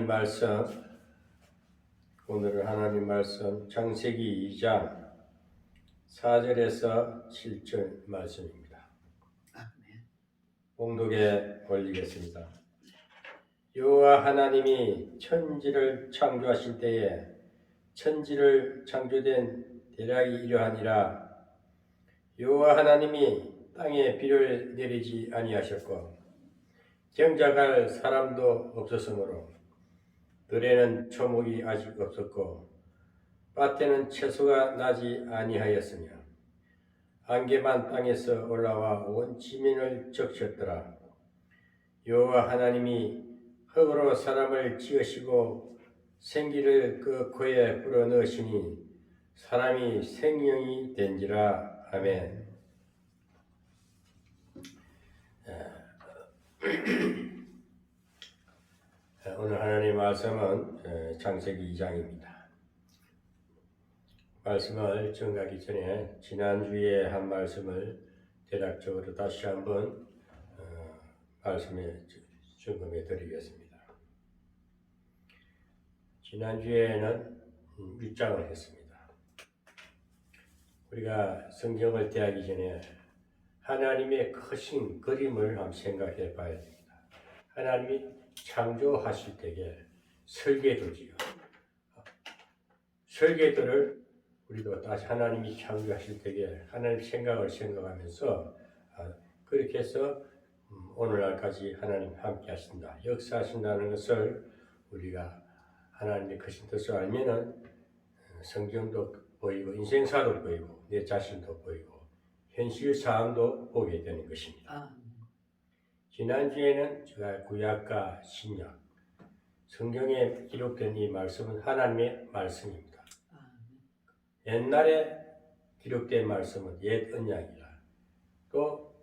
하나님 말씀, 오늘은 하나님 말씀 창세기 2장 4절에서 7절 말씀입니다. 봉독에 올리겠습니다. 여호와 하나님이 천지를 창조하실 때에 천지를 창조된 대략이 이러하니라. 여호와 하나님이 땅에 비를 내리지 아니하셨고 경작할 사람도 없었으므로 들에는 초목이 아직 없었고 밭에는 채소가 나지 아니하였으며 안개만 땅에서 올라와 온 지면을 적셨더라. 여호와 하나님이 흙으로 사람을 지으시고 생기를 그 코에 불어넣으시니 사람이 생명이 된지라. 아멘. 오늘 하나님의 말씀은 창세기 2장입니다. 말씀을 전가하기 전에 지난주에 한 말씀을 대략적으로 다시 한번 말씀에 점검해 드리겠습니다. 지난주에는 6장을 했습니다. 우리가 성경을 대하기 전에 하나님의 크신 그림을 한번 생각해 봐야 됩니다. 하나님이 창조하실 때에 설계도지요. 설계도를 우리도 다시 하나님이 창조하실 때에 하나님 생각을 생각하면서 그렇게 해서 오늘날까지 하나님 함께 하신다, 역사하신다는 것을 우리가 하나님의 크신 뜻을 알면은 성경도 보이고 인생사도 보이고 내 자신도 보이고 현실 상황도 보게 되는 것입니다. 지난주에는 제가 구약과 신약 성경에 기록된 이 말씀은 하나님의 말씀입니다. 옛날에 기록된 말씀은 옛 언약이라, 또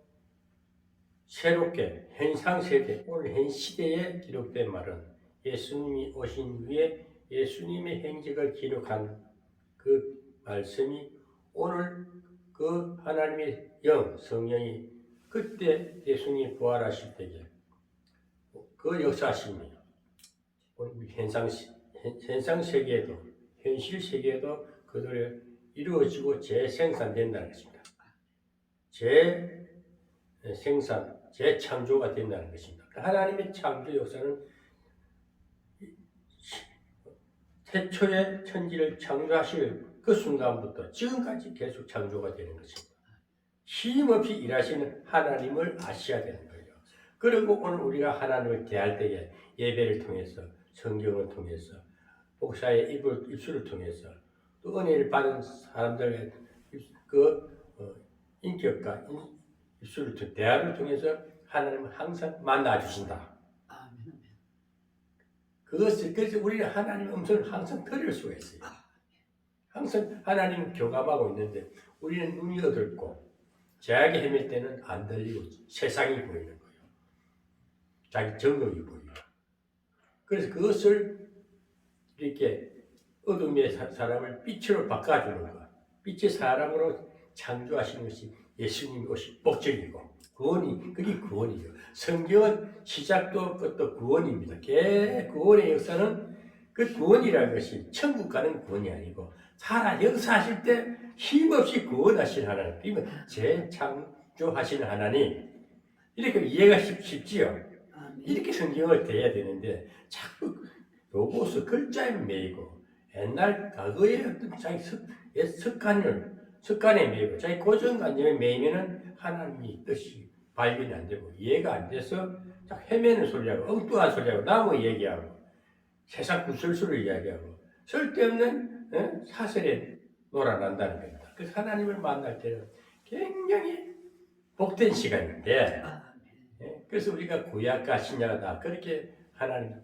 새롭게 현상세대 오늘 현 시대에 기록된 말은 예수님이 오신 후에 예수님의 행적을 기록한 그 말씀이 오늘 그 하나님의 영 성령이 그때 예수님이 부활하실 때에 그 역사심이 오늘 현상 세계에도 현실 세계에도 그들이 이루어지고 재생산된다는 것입니다. 재생산, 재창조가 된다는 것입니다. 하나님의 창조 역사는 태초에 천지를 창조하실 그 순간부터 지금까지 계속 창조가 되는 것입니다. 쉼없이 일하시는 하나님을 아셔야 되는 거예요. 그리고 오늘 우리가 하나님을 대할 때에 예배를 통해서, 성경을 통해서, 목사의 입술을 통해서, 또 은혜를 받은 사람들의 그 인격과 입술을 통해 대화를 통해서 하나님은 항상 만나주신다. 그래서 우리는 하나님의 음성을 항상 들을 수가 있어요. 항상 하나님 교감하고 있는데 우리는 눈이 어둡고 죄악에 헤맬 때는 안 들리고 세상이 보이는 거예요. 자기 정욕이 보이고. 그래서 그것을 이렇게 어둠의 사람을 빛으로 바꿔주는 것, 빛의 사람으로 창조하시는 것이 예수님이 오신 목적이고 구원이, 그게 구원이에요. 성경은 시작도 끝도 구원입니다. 구원의 역사는 그 구원이라는 것이 천국 가는 구원이 아니고 살아 역사하실 때 힘없이 구원하신 하나님, 이건 재창조하시는 하나님, 이렇게 이해가 쉽지요. 이렇게 성경을 대해야 되는데 자꾸 로고스 글자에 매이고 옛날 과거의 어떤 자기 습관에 매이고 자기 고정관념에 매이면은 하나님의 뜻이 발견이 안 되고 이해가 안 돼서 헤매는 소리하고 엉뚱한 소리하고 나무 얘기하고 세상 구설수를 이야기하고 쓸데없는 사설에 놀아난다는 겁니다. 그래서 하나님을 만날 때는 굉장히 복된 시간인데, 그래서 우리가 구약과 신약을 다 그렇게 하나님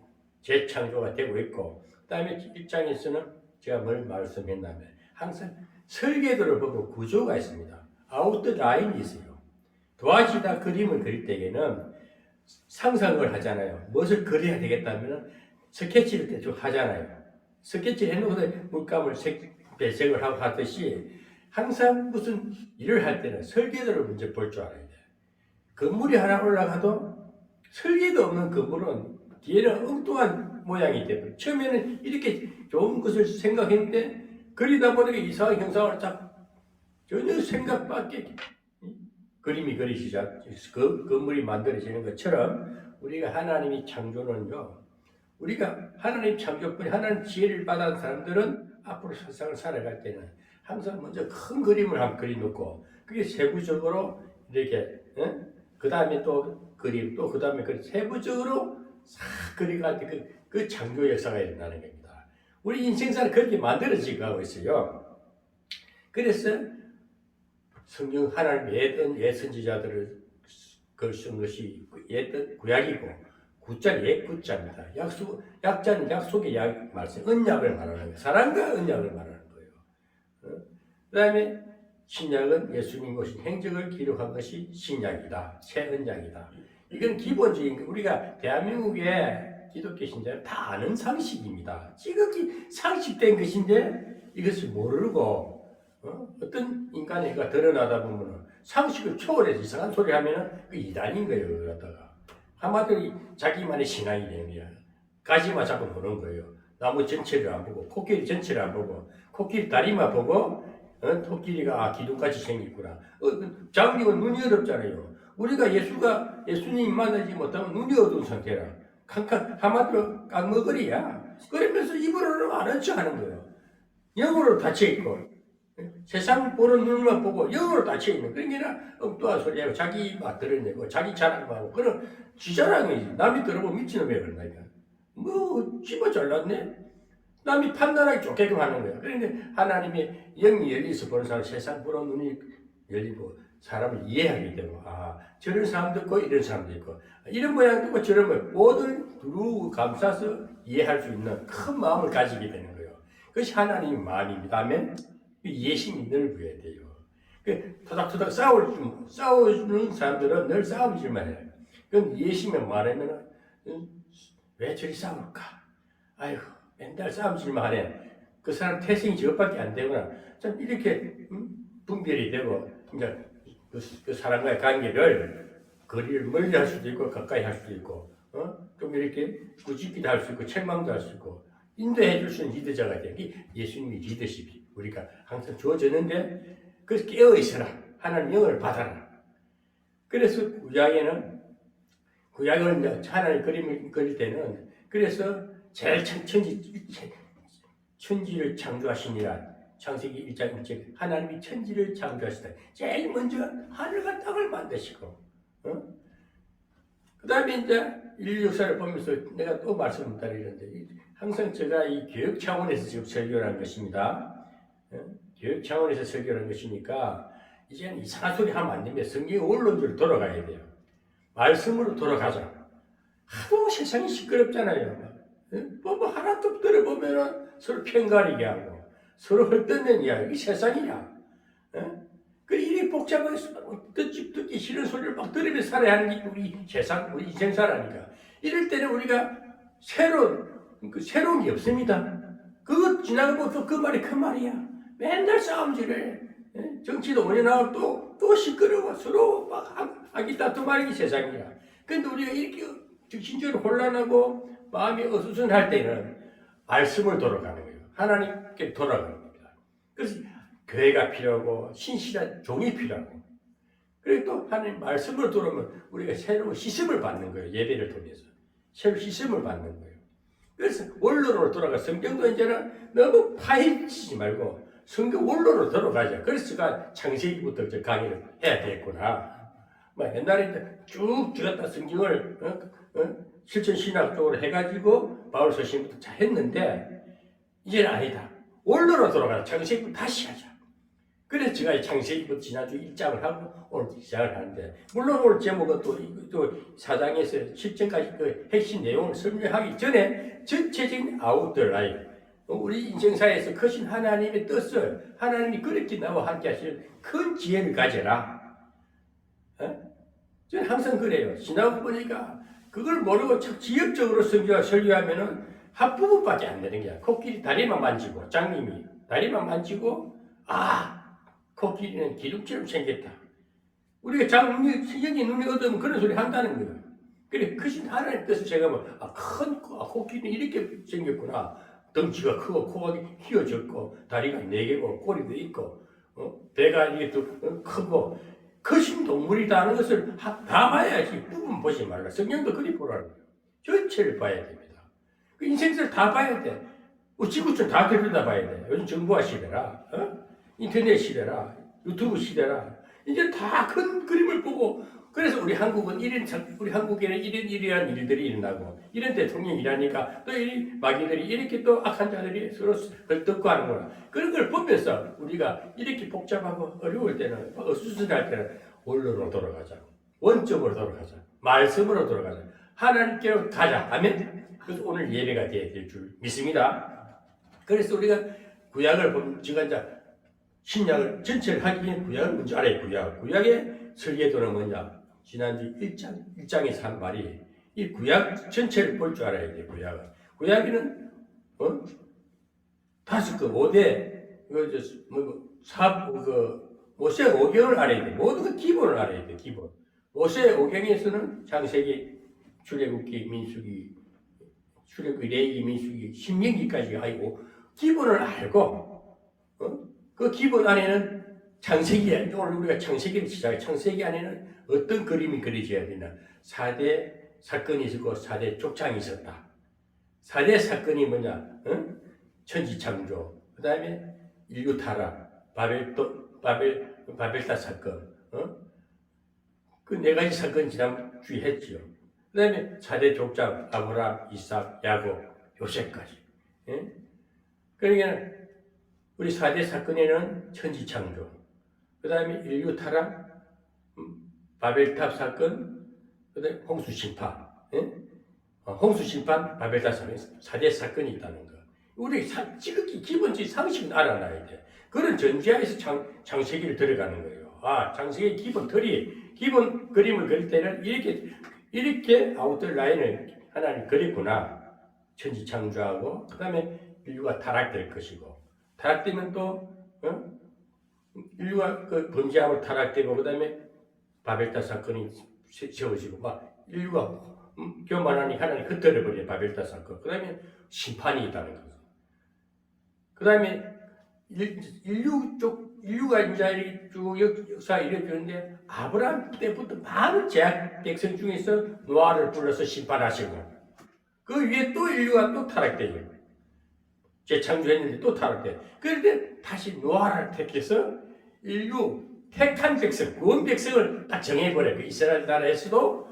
재창조가 되고 있고, 그 다음에 입장에서는 제가 뭘 말씀했냐면 항상 설계도를 보고 구조가 있습니다. 아웃더 라인이 있어요. 도화지다 그림을 그릴 때에는 상상을 하잖아요. 무엇을 그려야 되겠다면 스케치를 대충 하잖아요. 스케치를 해놓고서 물감을 배색을 하고 하듯이 항상 무슨 일을 할 때는 설계도를 먼저 볼 줄 알아야 돼. 건물이 하나 올라가도 설계도 없는 건물은 뒤에는 엉뚱한 모양이 되고 처음에는 이렇게 좋은 것을 생각했는데 그리다 보니까 이상한 형상을 딱 전혀 생각 밖에 그림이 그리시자 그 건물이 만들어지는 것처럼 우리가 하나님이 창조는요. 우리가 하나님 창조뿐이 하나님 지혜를 받은 사람들은 앞으로 세상을 살아갈 때는 항상 먼저 큰 그림을 한번 그려놓고 그게 세부적으로 이렇게 그 다음에 또 그림 또 그 다음에 그 세부적으로 싹 그려갈 때 그 창조 역사가 일어나는 겁니다. 우리 인생사는 그렇게 만들어지고 하고 있어요. 그래서 성경 하나님 옛 선지자들을 쓴 것이 옛 구약이고 구자는 옛 구자입니다. 약자는 약속의 약 말씀, 언약을 말하는 거예요. 사랑과 언약을 말하는 거예요. 그 다음에 신약은 예수님 오신 행적을 기록한 것이 신약이다. 새 언약이다. 이건 기본적인 우리가 대한민국의 기독교 신자는 다 아는 상식입니다. 지극히 상식된 것인데 이것을 모르고 어떤 인간애가 드러나다 보면 상식을 초월해서 이상한 소리 하면 그 이단인 거예요. 그러다가 한마디로 자기만의 신앙이 되는 거야. 가지만 자꾸 보는 거예요. 나무 전체를 안 보고 코끼리 전체를 안 보고 코끼리 다리만 보고 토끼리가 기둥같이 생겼구나. 장님은 눈이 어렵잖아요. 우리가 예수님 만나지 못하면 눈이 어두운 상태라. 한마디로 깡머거리야. 그러면서 입으로는 아는 척 하는 거예요. 영으로 닫혀있고 세상 보는 눈만 보고 영으로 닫혀있는 그러니까 엉뚱한 소리하고 자기 맛 드러내고 자기 자랑만 하고 그럼 지 자랑이지. 남이 들어보면 미친놈이야 그런다니까. 뭐 집어 잘났네. 남이 판단하기 좋게끔 하는 거야. 그런데 하나님의 영이 열려서 보는 사람 세상 보는 눈이 열리고 사람을 이해하게 되고 저런 사람도 있고 이런 사람도 있고 이런 모양도 있고 저런 모양 모든 두루 감싸서 이해할 수 있는 큰 마음을 가지게 되는 거예요. 그것이 하나님의 마음입니다. 아멘. 이해심이 넓어야 돼요. 토닥토닥 싸우는 사람들은 늘 싸움질만 해요. 그럼 이해심이 많으면 왜 저리 싸울까? 아이고 맨날 싸움질만 하네. 그 사람 태생이 저것밖에 안 되구나. 참 이렇게 분별이 되고 그러니까 그 사람과의 관계를 거리를 멀리 할 수도 있고 가까이 할 수도 있고 좀 이렇게 꾸짖기도 할 수 있고 책망도 할 수 있고 인도해 줄 수 있는 리더자가 되는 게 예수님의 리더십이 우리가 항상 주어졌는데 그래서 깨어있어라. 하나님 영을 받아라. 그래서 구약을 하나님 그림을 그릴 때는 그래서 제일 천지를 창조하시니라. 창세기 1장 1절 하나님이 천지를 창조하시다. 제일 먼저 하늘과 땅을 만드시고 그 다음에 이제 인류 역사를 보면서 내가 또 말씀을 드리는데 항상 제가 이 교육 차원에서 지금 설교를 한 것입니다. 교육 차원에서 설교를 한 것이니까 이제는 이상한 소리 하면 안 됩니다. 성경의 원론적으로 돌아가야 돼요. 말씀으로 돌아가자. 하도 세상이 시끄럽잖아요. 뭐 하나도 들어보면 서로 편가리게 하고 서로 헐뜯는 이야기, 세상이야. 그 일이 복잡해서 듣기 싫은 소리를 막 들으면서 살아야 하는 게 우리 세상, 우리 인생사라니까. 이럴 때는 우리가 새로운 게 없습니다. 그거 지나가고 또 그 말이 큰 말이야. 맨날 싸움질해. 정치도 오래 나오고 또 시끄러워. 서로 막 아기다투 말이 세상이야. 근데 우리가 이렇게 정신적으로 혼란하고 마음이 어수선할 때는 말씀을 돌아가는 거예요. 하나님께 돌아가는 겁니다. 그래서 교회가 필요하고 신실한 종이 필요하고 그리고 또 하나님 말씀으로 돌아오면 우리가 새로운 시험을 받는 거예요. 예배를 통해서 새로운 시험을 받는 거예요. 그래서 원론으로 돌아가 성경도 이제는 너무 파헤치지 말고 성경 원론으로 돌아가자. 그래서 제가 창세기부터 저 강의를 해야 되겠구나. 옛날에 쭉 들었다 성경을 실천신학적으로 해가지고 바울 서신부터 잘 했는데 이제는 아니다. 원론으로 돌아가자. 창세기부터 다시 하자. 그래서 제가 창세기부터 지난주 1장을 하고 오늘 시작을 하는데 물론 오늘 제목은 또 4장에서 10장까지 그 핵심 내용을 설명하기 전에 전체적인 아웃라인 우리 인생사에서 크신 하나님의 뜻을 하나님이 그렇게 나와 함께 하시는 큰 지혜를 가져라. 저는 항상 그래요. 지나고 보니까 그걸 모르고 지역적으로 설교하면은 앞부분밖에 안 되는 거야. 코끼리 다리만 만지고 장님이 다리만 만지고 코끼리는 기둥처럼 생겼다. 우리가 여기 눈이 어두우면 그런 소리 한다는 거예요. 그래 크신 하나님 뜻을 제가 큰 코끼리는 이렇게 생겼구나. 덩치가 크고 코가 휘어졌고 다리가 4개고 꼬리도 있고 배가 이게 또 크고 크신 동물이다는 것을 다 봐야지. 부분 보지 말라. 성경도 그리 보라는 거예요. 전체를 봐야 됩니다. 그 인생사를 다 봐야 돼. 지구촌 다 들여다봐야 돼. 요즘 정보화 시대라, 인터넷 시대라, 유튜브 시대라. 이제 다 큰 그림을 보고, 그래서 우리 한국은 우리 한국에는 이러한 일들이 일어나고, 이런 대통령이 일하니까 또 이 마귀들이 이렇게 또 악한 자들이 서로 헐떡고 하는구나. 그런 걸 보면서 우리가 이렇게 복잡하고 어려울 때는, 어수선할 때는 원론으로 돌아가자. 원점으로 돌아가자. 말씀으로 돌아가자. 하나님께로 가자. 아멘. 그래서 오늘 예배가 될 줄 믿습니다. 그래서 우리가 구약을 보면 지금 이제 신약을 전체를 하기 위해 구약을 먼저 알아야 구약. 구약의 설계도는 뭐냐? 지난주 1장에서 한 말이 이 구약 전체를 볼 줄 알아야 돼. 구약에는 5대 모세 오경을 알아야 돼. 모든 그 기본을 알아야 돼. 기본. 모세 오경에서는 창세기, 출애굽기, 민수기, 레위기, 민수기, 신명기까지가 아니고 기본을 알고 그 기본 안에는 창세기, 오늘 우리가 창세기를 시작해. 창세기 안에는 어떤 그림이 그려져야 되나? 4대 사건이 있었고 4대 족장이 있었다. 4대 사건이 뭐냐? 천지창조, 그 다음에 인류 타락, 바벨탑 사건, 그 4가지 사건 지난주에 했지요. 그 다음에 4대 족장, 아브라함, 이삭, 야곱, 요셉까지. 그러니까 우리 4대 사건에는 천지창조, 그 다음에 인류 타락, 바벨탑 사건, 그 다음에 홍수심판, 홍수심판, 바벨탑 사건, 4대 사건이 있다는 거. 우리 지극히 기본적인 상식은 알아놔야 돼. 그런 전제하에서 창세기를 들어가는 거예요. 창세기 기본 틀이, 기본 그림을 그릴 때는 이렇게 아웃라인을 하나님 그렸구나. 천지창조하고, 그 다음에 인류가 타락될 것이고, 타락되면 또 인류가 그 범죄함을 타락되고, 그 다음에 바벨탑 사건이 세워지고, 막 인류가 교만하니 하나님 흩어져버린 바벨탑 사건, 그 다음에 심판이 있다는 거죠. 그 다음에 인류가 이제 쭉 역사가 이루어지는데, 아브라함 때부터 많은 제약 백성 중에서 노아를 불러서 심판하시고, 그 위에 또 인류가 또 타락되죠. 재창조했는데 또 타락돼. 그런데 다시 노아를 택해서 인류 택한 백성, 구원 백성을 딱 정해버려요. 그 이스라엘 나라에서도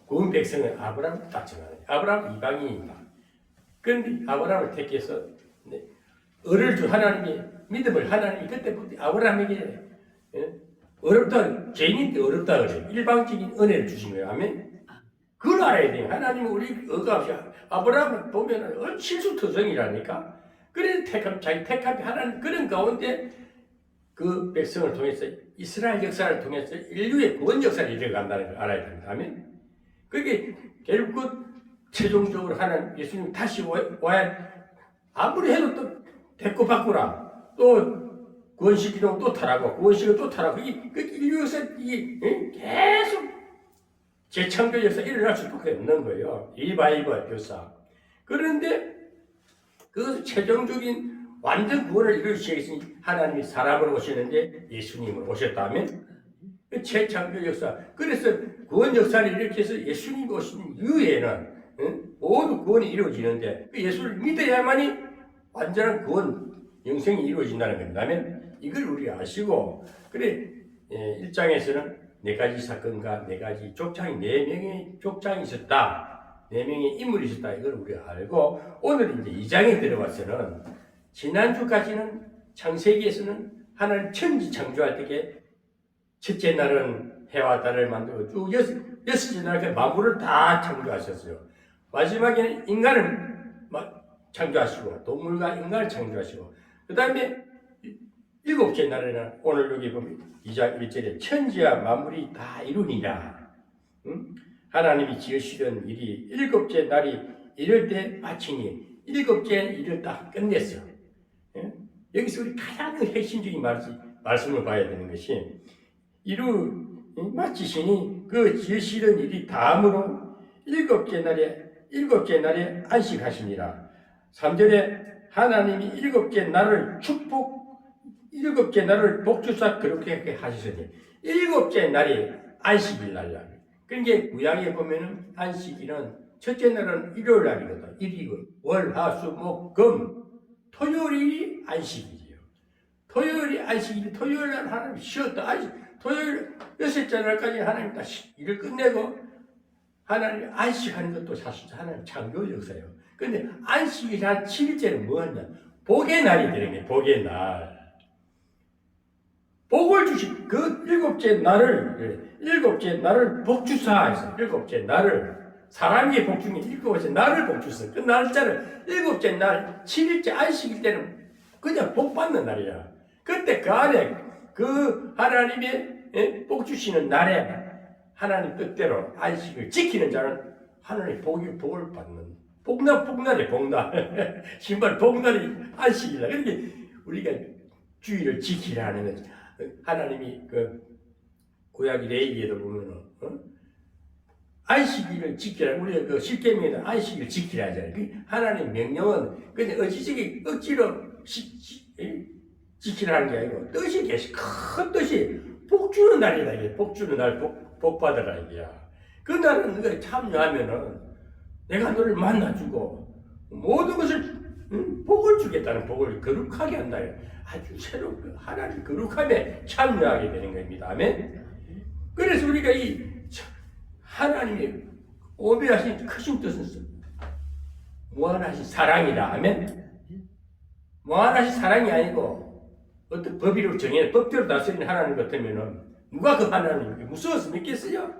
구원 백성은 아브라함을 딱 정하는 거예요. 아브라함 이방인입니다. 그런데 아브라함을 택해서 을을 주 하나님이 믿음을 하나님이 그때부터 아브라함에게 어렵다, 죄인인데 어렵다 그래요. 일방적인 은혜를 주신 거예요. 아멘. 그걸 알아야 돼요. 하나님은 우리 억압이 아브라함을 보면 실수투성이라니까. 그래서 자기 택한 하나님 그런 가운데 그 백성을 통해서 이스라엘 역사를 통해서 인류의 구원 역사를 이뤄간다는 걸 알아야 됩니다. 아멘. 그게 결국 최종적으로 하나님 예수님 다시 와야 아무리 해도 또 대꾸 바꾸라. 또 구원시키려고 또 타라고 구원시키고 또 타라고 그 인류 역사 이게 계속 재창조 역사 일어날 수밖에 없는 거예요. 리바이벌 역사. 그런데 그 최종적인 완전 구원을 이루시기 위해서 하나님이 사람으로 오시는데 예수님으로 오셨다면 그 재창조 역사. 그래서 구원 역사를 이렇게 해서 예수님이 오신 이후에는 모두 구원이 이루어지는데 그 예수를 믿어야만이 완전한 구원 영생이 이루어진다는 겁니다. 그러면 이걸 우리 아시고 그래 1장에서는 4가지 사건과 4가지 족장이 4명의 족장이 있었다. 4명의 인물이 있었다. 이걸 우리가 알고 오늘 이제 2장에 들어와서는 지난주까지는 창세기에서는 하나님 천지 창조할 때 첫째 날은 해와 달을 만들고 쭉 여섯째 날까지 만물을 다 창조하셨어요. 마지막에는 인간을 창조하시고 동물과 인간을 창조하시고 그 다음에 7째 날에는 오늘 여기 보면 2장 1절에 천지와 만물이 다 이루니라. 하나님이 지으시던 일이 7째 날이 이럴 때 마치니 7째 일을 딱 끝냈어. 여기서 우리 가장 핵심적인 말씀을 봐야 되는 것이 마치시니 그 지으시던 일이 다음으로 7째 날에 일곱째 날에 안식하시니라. 3절에 하나님이 일곱째 날을 일곱째 날을 복주사 그렇게 하시더니 일곱째 날이 안식일 날이야. 그러니까 구약에 보면은 안식일은 첫째 날은 일요일 날이거든. 일이고 월, 화, 수, 목, 금, 토요일이 안식일이에요. 토요일이 안식일이 토요일 날 하나님 쉬었다. 토요일 여섯째 날까지 하나님 다 일을 끝내고 하나님 안식하는 것도 사실 하나님 창조 역사예요. 근데 안식일 한 7일째는 뭐였냐? 복의 날이 되는 거예요. 복의 날. 복을 주신 그 일곱째 날을 복주사해서 일곱째 날을 사람이 복주니 일곱째 날을 복주사. 그 날짜를 일곱째 날 7일째 안식일 때는 그냥 복 받는 날이야. 그때 그 안에 그 하나님의 복 주시는 날에 하나님 뜻대로 안식을 지키는 자는 하나님 복을 받는 복날이 복날 신발 복날이 안식이라. 그렇게 우리가 주의를 지키라는 거지. 하나님이 그 구약 레위기에도 보면은 안식일을 지키라. 우리가 그 십계명에도 안식일을 지키라 하잖아요. 그 하나님 명령은 그냥 어지저기 억지로 지키라는 게 아니고 뜻이 계시 큰 뜻이 복 주는 날이다. 이게 복 주는 날 복 받으라 이게야. 그 날은 너가 참여하면은 내가 너를 만나주고 모든 것을 복을 주겠다는 복을 거룩하게 한다. 아주 새로운 하나님 거룩함에 참여하게 되는 겁니다. 아멘. 그래서 우리가 이 하나님의 오묘하신 크신 뜻은 무한하신 사랑이다. 아멘. 무한하신 사랑이 아니고 어떤 법이로 정해 법대로 다스리는 하나님 같으면은 누가 그 하나님께 무서워서 믿겠어요?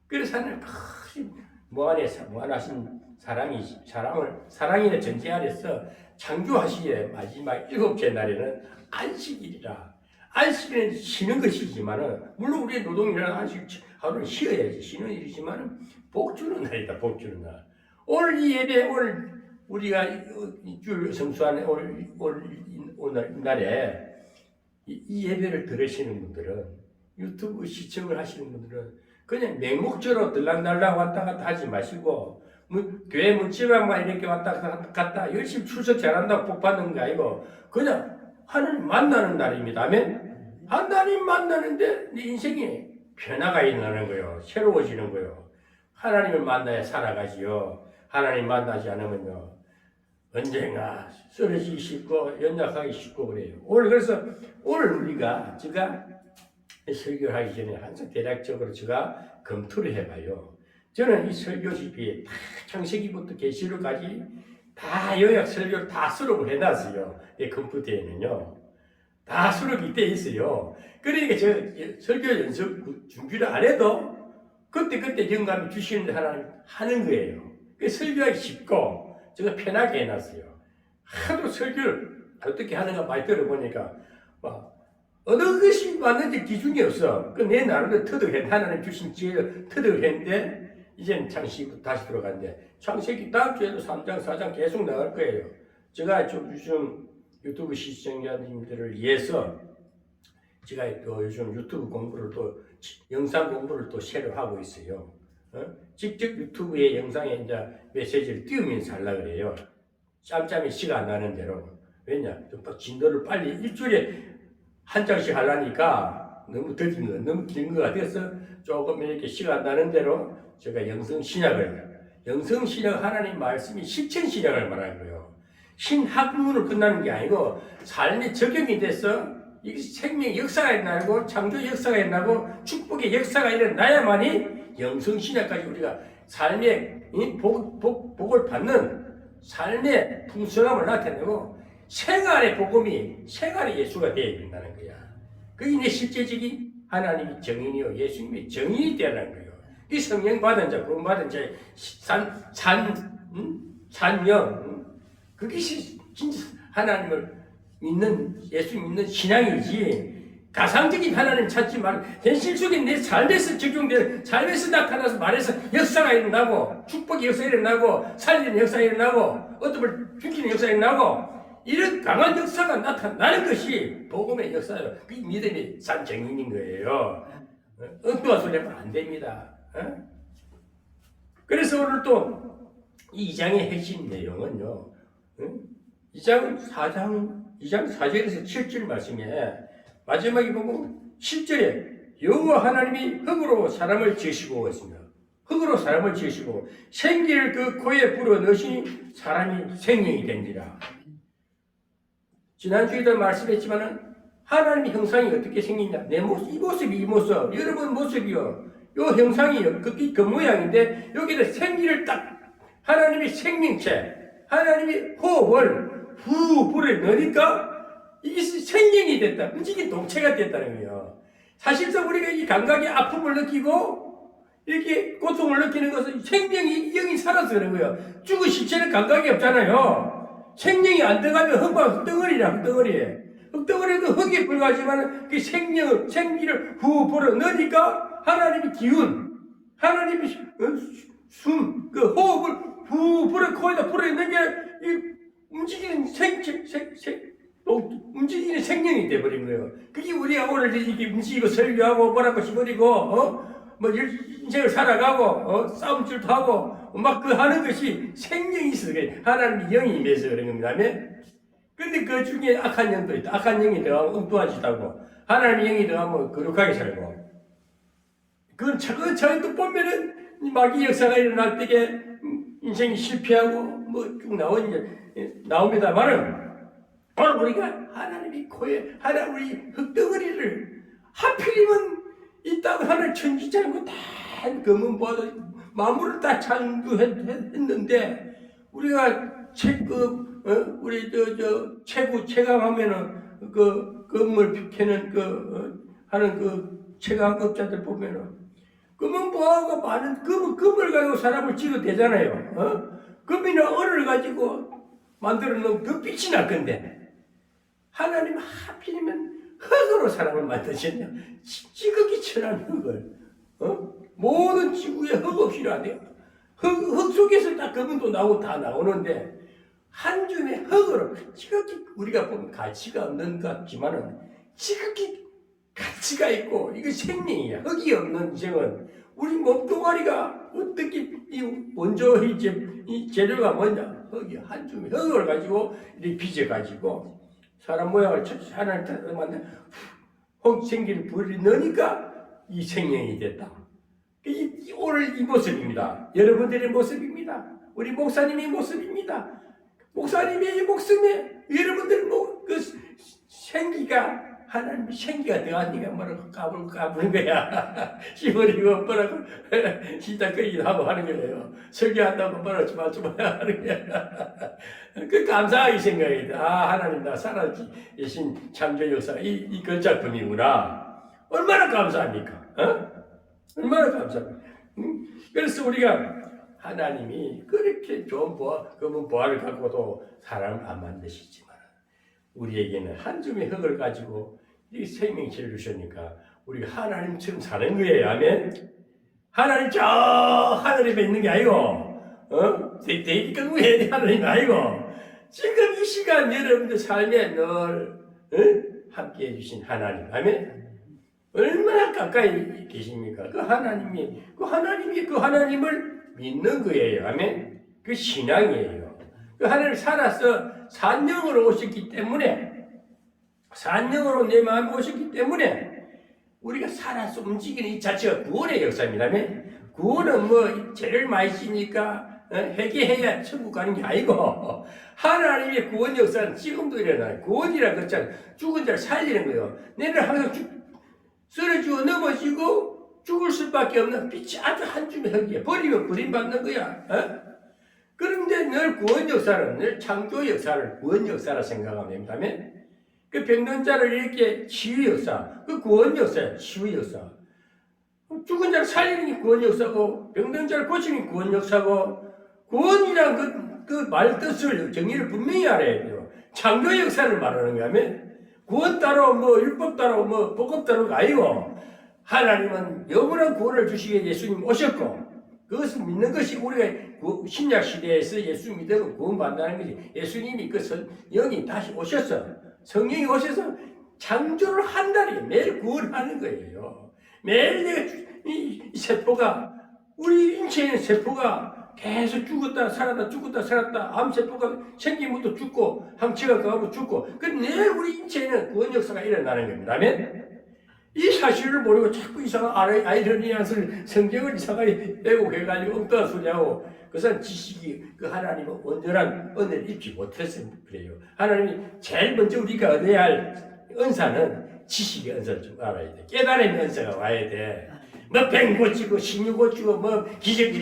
그래서 하나님 크신 무한하신 사랑이나 전제 아래서 창조하시기에 마지막 일곱째 날에는 안식일이라. 안식일은 쉬는 것이지만은 물론 우리의 노동이라는 안식 하루는 쉬어야지 쉬는 일이지만은 복 주는 날이다. 복 주는 날. 오늘 이 예배 오늘 우리가 주 성수하는 오늘 날에 이 예배를 들으시는 분들은 유튜브 시청을 하시는 분들은 그냥 맹목적으로 들락날락 왔다 갔다 하지 마시고 교회 문지방만 이렇게 왔다 갔다 열심히 출석 잘한다고 복 받는 게 아니고 그냥 하나님 만나는 날입니다. 아멘. 하나님 만나는데 네 인생이 변화가 일어나는 거예요. 새로워지는 거예요. 하나님을 만나야 살아가지요. 하나님 만나지 않으면요 언젠가 쓰러지기 쉽고 연약하기 쉽고 그래요. 그래서 오늘 우리가 제가 설교를 하기 전에 항상 대략적으로 제가 검토를 해봐요. 저는 이 설교집이 다 창세기부터 계시록까지 다 요약 설교를 다 수록을 해놨어요. 이 컴퓨터에는요. 다 수록이 돼 있어요. 그러니까 저 설교 연습 준비를 안 해도 그때 영감이 주시는 하나님 하는 거예요. 그 설교하기 쉽고 제가 편하게 해놨어요. 하도 설교를 어떻게 하는가 많이 들어보니까 어느 것이 맞는지 기준이 없어. 내 나름대로 터득했 하나님 주신 지혜를 터득했는데 이제는 창세기부터 다시 들어갔는데 창세기 다음 주에도 3장 4장 계속 나갈 거예요. 제가 좀 요즘 유튜브 시청자님들을 위해서 제가 또 요즘 유튜브 공부를 또 영상 공부를 또 새로 하고 있어요. 직접 유튜브에 영상에 이제 메시지를 띄우면서 하려고 그래요. 짬짬이 시간 나는 대로. 왜냐? 진도를 빨리 일주일에 한 장씩 하려니까 너무 더딘 거, 너무 긴 거 같아서 조금 이렇게 시간 나는 대로 제가 영성신약 하나님 말씀이 실천신약을 말하는 거예요. 신학문으로 끝나는 게 아니고 삶에 적용이 돼서 이 생명의 역사가 일어나고 창조 역사가 일어나고 축복의 역사가 일어나야만이 영성신약까지 우리가 삶의 복을 받는 삶의 풍성함을 나타내고 생활의 복음이 생활의 예수가 되어야 된다는 거야. 그게 내 실제적인 하나님이 정인이요 예수님이 정인이 되라는 거예요. 이 성령 받은 자, 구원 받은 자의 산영 그게 진짜 하나님을 믿는 예수 믿는 신앙이지. 가상적인 하나님 찾지 말고 현실 속에 내 삶에서 적용되는 삶에서 나타나서 말해서 역사가 일어나고 축복의 역사가 일어나고 살리는 역사가 일어나고 어떤 걸 죽이는 역사가 일어나고 이런 강한 역사가 나타나는 것이 복음의 역사예요. 그게 믿음의 산 정인인 거예요. 엉뚱한 소리 하면 안 됩니다. 그래서 오늘 또 이 2장의 핵심 내용은요. 2장 4절에서 7절 말씀에 마지막에 보면 10절에 여호와 하나님이 흙으로 사람을 지으시고 했습니다. 흙으로 사람을 지으시고 생기를 그 코에 불어 넣으시니 사람이 생명이 된지라. 지난주에도 말씀했지만은 하나님의 형상이 어떻게 생기냐? 내 모습, 이 모습이 이 모습, 여러분 모습이요. 요 형상이요. 그 모양인데 여기다 생기를 딱 하나님의 생명체, 하나님의 호흡을 후 불에 넣으니까 이게 생명이 됐다. 움직인 동체가 됐다는 거예요. 사실상 우리가 이 감각의 아픔을 느끼고 이렇게 고통을 느끼는 것은 생명이 영이 살아서 그런 거예요. 죽은 시체는 감각이 없잖아요. 생명이 안 들어가면 흙덩어리라 흙덩어리. 흙덩어리도 흙에 불과하지만 그 생기를 후 불어 넣으니까 하나님의 기운, 하나님의 숨, 그 호흡을 후 불어 코에다 불어 넣는 게 움직이는 움직이는 생명이 돼버린 거예요. 그게 우리가 오늘 이렇게 움직이고 설교하고 뭐라고 시버리고 뭐 인생을 살아가고 싸움질도 하고 막 그 하는 것이 생명이 있어서 그래. 하나님의 영이 임해서 그런 겁니다. 근데 그 중에 악한 영도 있다. 악한 영이 들어가면 엉뚱한 짓 하고 하나님의 영이 들어가면 거룩하게 살고 그건 차근차근 또 보면은 마귀 역사가 일어날 때에 인생이 실패하고 뭐 쭉 나옵니다만은 오늘 우리가 하나님의 코에 우리 흙덩어리를 하필이면 있다고 하늘 천지장고 다 검은 보도 마물을 다 창조했는데 우리가 우리 채구 체감하면은 그 건물 캐는 하는 그 체감업자들 보면은 금은 보화가 많은 금을 가지고 사람을 찍어도 되잖아요. 금이나 은을 가지고 만들어 놓으면 더 빛이 날 건데 하나님 하필이면 흙으로 사람을 만드셨냐? 지극히 천한 흙을 모든 지구에 흙 없이는 안 돼요. 흙 속에서 딱 금은도 나오고 다 나오는데 한 줌의 흙으로 지극히 우리가 보면 가치가 없는 것 같지만은 지극히 가치가 있고 이거 생명이야. 흙이 없는 인생은 우리 몸뚱아리가 어떻게 먼저 이 재료가 뭐냐? 흙이 한 줌의 흙을 가지고 이렇게 빚어 가지고 사람 모양을 하나님 만든 생기를 불이 넣으니까 이 생명이 됐다. 오늘 이 모습입니다. 여러분들의 모습입니다. 우리 목사님의 모습입니다. 목사님의 목숨에 여러분들 그 생기가 하나님의 생기가 들어가니까 뭐라고 까부는 거야. 시버리고 뭐라고 시작거리기도 하고 하는 거예요. 설교한다고 뭐라고 좀 하는 거야. 그 감사하게 생각이 돼. 하나님 나 살아계신 창조 역사 이 걸작품이구나. 얼마나 감사합니까? 얼마나 감사합니까? 그래서 우리가 하나님이 그렇게 좋은 검은 보화를 갖고도 사람을 안 만드시지만 우리에게는 한 줌의 흙을 가지고 이 생명체를 주시니까 우리가 하나님처럼 사는 거예요. 아멘. 하나님 저 하늘에 있는 게 아니고 대기 근무해야 하나님이 아니고 지금 이 시간 여러분들 삶에 늘 함께 해주신 하나님. 아멘. 얼마나 가까이 계십니까? 그 하나님을 믿는 거예요. 아멘. 그 신앙이에요. 그 하나님 살아서 산영으로 오셨기 때문에 산영으로 내 마음에 오셨기 때문에 우리가 살아서 움직이는 이 자체가 구원의 역사입니다. 구원은 뭐 죄를 많이 지니까 회개해야 천국 가는 게 아니고 하나님의 구원 역사는 지금도 일어나요. 구원이라 그랬잖아요. 죽은 자를 살리는 거예요. 너는 항상 쓰러지고 넘어지고 죽을 수밖에 없는 빛이 아주 한 줌의 흙이야. 버리면 버림받는 거야. 그런데 늘 구원 역사는 늘 창조 역사를 구원 역사라 생각하면 됩니다. 그 병든 자를 이렇게 치유 역사, 그 구원 역사야. 치유 역사. 죽은 자를 살리는 게 구원 역사고 병든 자를 고치는 게 구원 역사고 구원이란 그 말 뜻을 정의를 분명히 알아야 돼요. 창조 역사를 말하는 거야. 구원 따로 뭐 율법 따로 뭐 복음 따로가 아니고 하나님은 영원한 구원을 주시기에 예수님 오셨고 그것을 믿는 것이 우리가 신약 시대에서 예수 믿으면 구원받는다는 것이 예수님이 영이 다시 오셨어. 성령이 오셔서 창조를 한다니 매일 구원하는 거예요. 매일 이 세포가 우리 인체의 세포가 계속 죽었다 살았다 죽었다 살았다 암세포가 생기부터 죽고 항체가 가고 죽고 내 우리 인체에는 그런 역사가 일어나는 겁니다. 아멘? 이 사실을 모르고 자꾸 이상한 아이러니한 성경을 이상하게 왜곡해가지고 엉뚱한 소리하고 그것은 지식이 그 하나님은 온전한 은혜를 입지 못해서 그래요. 하나님이 제일 먼저 우리가 얻어야 할 은사는 지식의 은사를 좀 알아야 돼. 깨달음의 은사가 와야 돼. 뭐 뱀 고치고 신유 고치고 뭐 기적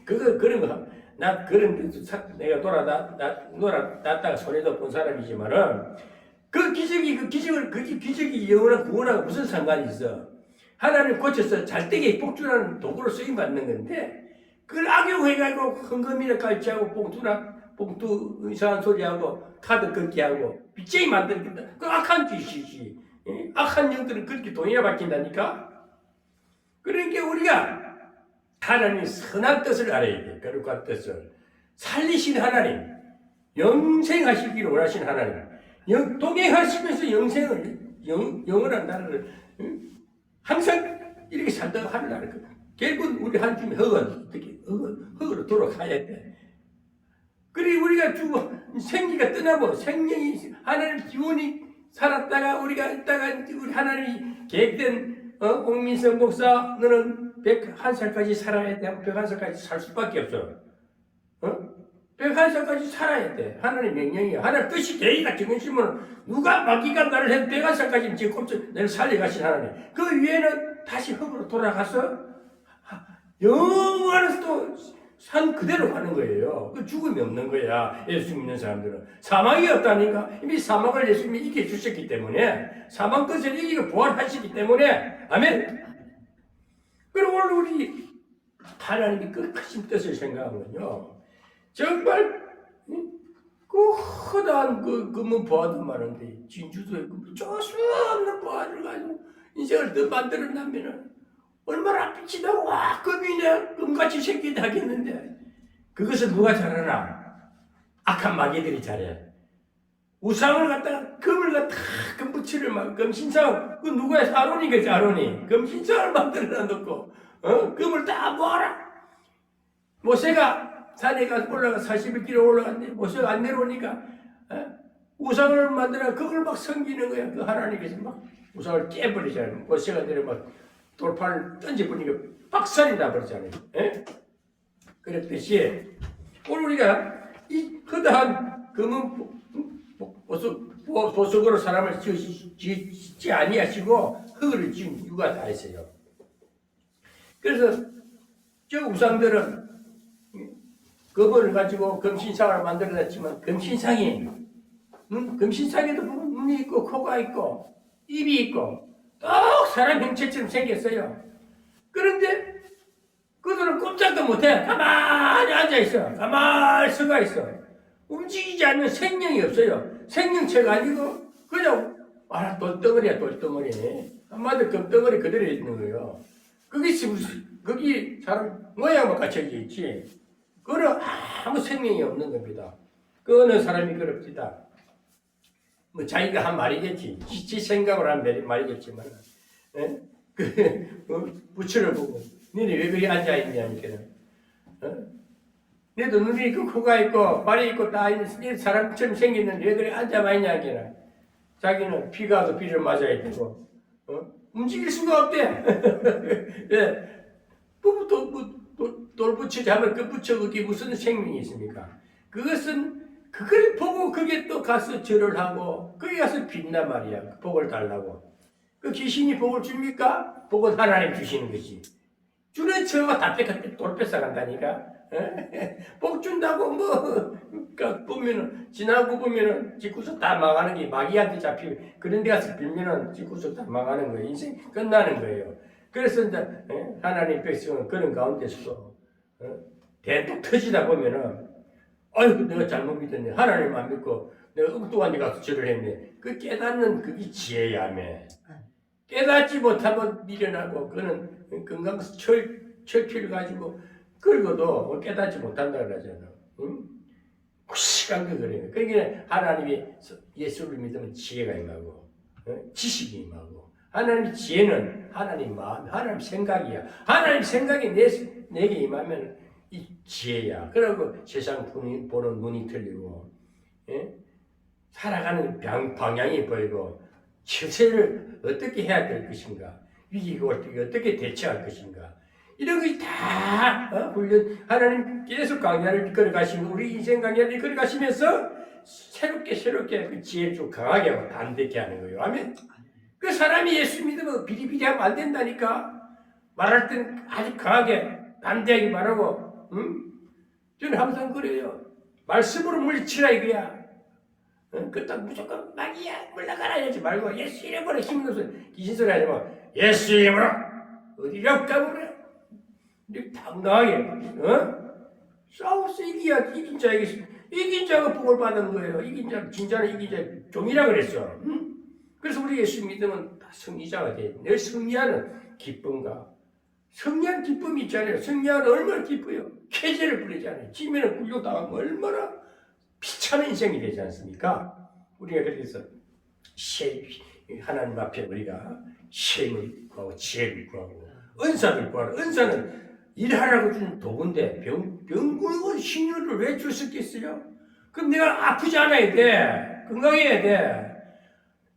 그런 거. 나 그런 내가 놀아놨다가 손에도 본 사람이지만은 그 기적이 영원한 구원하고 무슨 상관이 있어? 하나님 고쳐서 잘되게 복주라는 도구로 쓰임 받는 건데 그걸 악용해가지고 헌금이나 깔치하고 봉투 이상한 소리하고 카드 긁기하고 빚쟁이 만들겠다. 그 악한 짓이지. 악한 영들은 그렇게 돈이나 바뀐다니까. 그러니까 우리가 하나님의 선한 뜻을 알아야 돼. 거룩한 뜻을. 살리신 하나님, 영생하시기를 원하신 하나님, 동행하시면서 영원한 나라를 항상 이렇게 살다가 하는 나라. 결국은 우리 한 줌의 흙으로 돌아가야 돼. 그리고 우리가 죽어 생기가 떠나고 생명이 하나님 기운이 살았다가 우리가 있다가 우리 하나님이 계획된 옥민석 목사 너는 101살까지 살아야 돼. 101살까지 살 수밖에 없어. 101살까지 살아야 돼. 하나님 명령이야. 하나님 뜻이 계획이다. 정해지면 누가 마귀가 나를 해도 101살까지 지금 내를 살려가신 하나님. 그 위에는 다시 흙으로 돌아가서 영원한 또 산 그대로 가는 거예요. 그 죽음이 없는 거야. 예수 믿는 사람들은. 사망이 없다니까. 이미 사망을 예수님이 이겨주셨기 때문에 사망 끝을 이기고 부활하시기 때문에 아멘. 그리고 오늘 우리 하나님이 그 크신 뜻을 생각하면요. 정말 그 허다한 금은 보아도 많은데 진주도에 조수 없는 보아를 가지고 인생을 더 만들어내면은 얼마나 빛이 나고 와 금이 금같이 생기다 하겠는데 그것을 누가 잘하나? 악한 마귀들이 잘해. 우상을 갖다가 금을 갖다가 금붙이를 막 금신상 그 누구야? 아론이겠지. 아론이 금신상을 만들어 놓고 금을 다 모아라. 모세가 산에 가서 올라가 41km 올라갔는데 모세가 안 내려오니까 우상을 만들어 그걸 막 섬기는 거야. 그 하나님께서 막 우상을 깨버리잖아요. 모세가 내려 막 돌판을 던져보니까 박살이 나버리잖아요. 그랬듯이 오늘 우리가 이 거대한 금은 보석으로 사람을 짓지 아니하시고 흙을 지은 이유가 다 있어요. 그래서 저 우상들은 금을 가지고 금신상을 만들어냈지만 금신상에도 눈이 있고 코가 있고 입이 있고 꼭 사람 형체처럼 생겼어요. 그런데 그들은 꼼짝도 못해. 가만히 앉아있어. 가만히 서가 있어. 움직이지 않는 생명이 없어요. 생명체가 아니고 그냥 돌덩어리야 돌덩어리. 한마디로 금덩어리 그대로 있는 거예요. 거기 사람 모양만 갖춰져 있지. 그건 아무 생명이 없는 겁니다. 그 어느 사람이 그럽시다. 뭐 자기가 한 말이겠지. 지 생각을 한 말이겠지만, 부처를 보고 너네 왜 그리 앉아 있냐니까. 너도 눈이 있고 코가 있고 발이 있고 다 있는 사람처럼 생겼는데 왜 그리 앉아만 있냐니까. 자기는 피가 와서 피를 맞아야 되고, 움직일 수가 없대. 예. 돌 붙이자 하면 그 붙여 그게 무슨 생명이 있습니까? 그걸 보고 그게 또 가서 절을 하고 거기 가서 빈단 말이야. 복을 달라고. 그 귀신이 복을 줍니까? 복은 하나님 주시는 것이. 주는 저가 다 돌 뺏어간다니까. 복 준다고 보면은 지나고 보면은 집구석 다 망하는 게 마귀한테 잡히고 그런 데 가서 빌면은 집구석 다 망하는 거예요. 인생 끝나는 거예요. 그래서 이제 하나님 백성은 그런 가운데서도 대폭 터지다 보면은 아이고 내가 잘못 믿었네. 하나님 안 믿고 내가 엉뚱한 데 가서 절을 했네. 그 깨닫는 그게 지혜야매. 깨닫지 못하면 미련하고 그는 건강 철피를 가지고 긁어도 깨닫지 못한다 그러잖아. 응? 시간 그래요. 그러니까 하나님이 예수를 믿으면 지혜가 임하고 지식이 임하고 하나님의 지혜는 하나님 마음, 하나님 생각이야. 하나님 생각이 내게 임하면 이 지혜야. 그러고 세상 보는 눈이 틀리고, 예? 살아가는 방향이 보이고, 처세를 어떻게 해야 될 것인가, 위기가 어떻게 대처할 것인가, 이런 것이 다 훈련, 하나님 계속 강야를 이끌어 가시고 우리 인생 강야를 이끌어 가시면서 새롭게 그 지혜를 좀 강하게 하고 담대케 하는 거예요. 아멘. 그 사람이 예수 믿으면 비리비리하면 안 된다니까. 말할 땐 아주 강하게 담대하게 말하고, 저는 항상 그래요. 말씀으로 물리치라 이거야. 그렇다고 무조건 마귀야 물러가라 하지 말고 예수 이름으로 힘내서 귀신소리 하지 말고 예수 이름으로 어디로 가버려. 이렇게 당당하게 싸워서 이겨야지. 이긴 자가 복을 받는 거예요. 이긴 자, 진짜는 이긴 자 종이라 그랬어. 그래서 우리 예수 믿으면 다 승리자가 돼. 늘 승리하는 기쁨과 승리한 기쁨이 있잖아요. 승리하는 얼마나 기뻐요. 쾌재를 부리잖아요. 지면은 굴욕당하면 얼마나 피차는 인생이 되지 않습니까? 우리가 그래서 하나님 앞에 우리가 셈을 구하고 지혜를 구하고 은사를 구하라. 은사는 일하라고 주는 도구인데 병구는 신유를 왜 줄 수 있겠어요? 그럼 내가 아프지 않아야 돼. 건강해야 돼.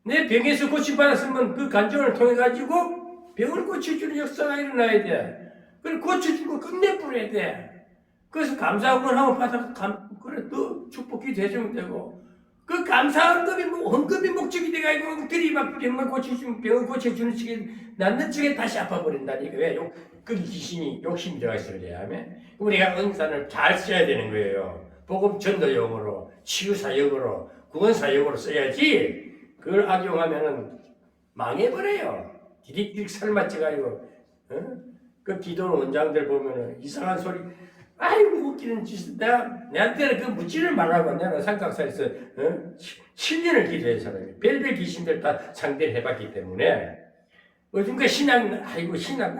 내 병에서 고침받았으면 그 간증을 통해 가지고 병을 고쳐주는 역사가 일어나야 돼. 그걸 고쳐주고 끝내버려야 돼. 그래서 감사하고 하면 받아 그래 또 축복이 돼주면 되고 그 감사헌금이 헌금이 목적이 돼가지고 들이 병을 고쳐주면 병을 고쳐주는 측에 낫는 측에 다시 아파버린다니까. 왜? 그 귀신이 욕심이 들어가서 그래야 하면 우리가 은사를 잘 써야 되는 거예요. 복음 전도용으로 치유사역으로 구원사역으로 써야지. 그걸 악용하면은 망해버려요. 디릭디릭 살맞춰가지고 그 기도 원장들 보면은 이상한 소리 아이고 웃기는 짓. 내한테는 그 묻지를 말라고. 내가 삼각사에서 7년을 기도한 사람이 별별 귀신들 다 상대를 해봤기 때문에 요즘까 신학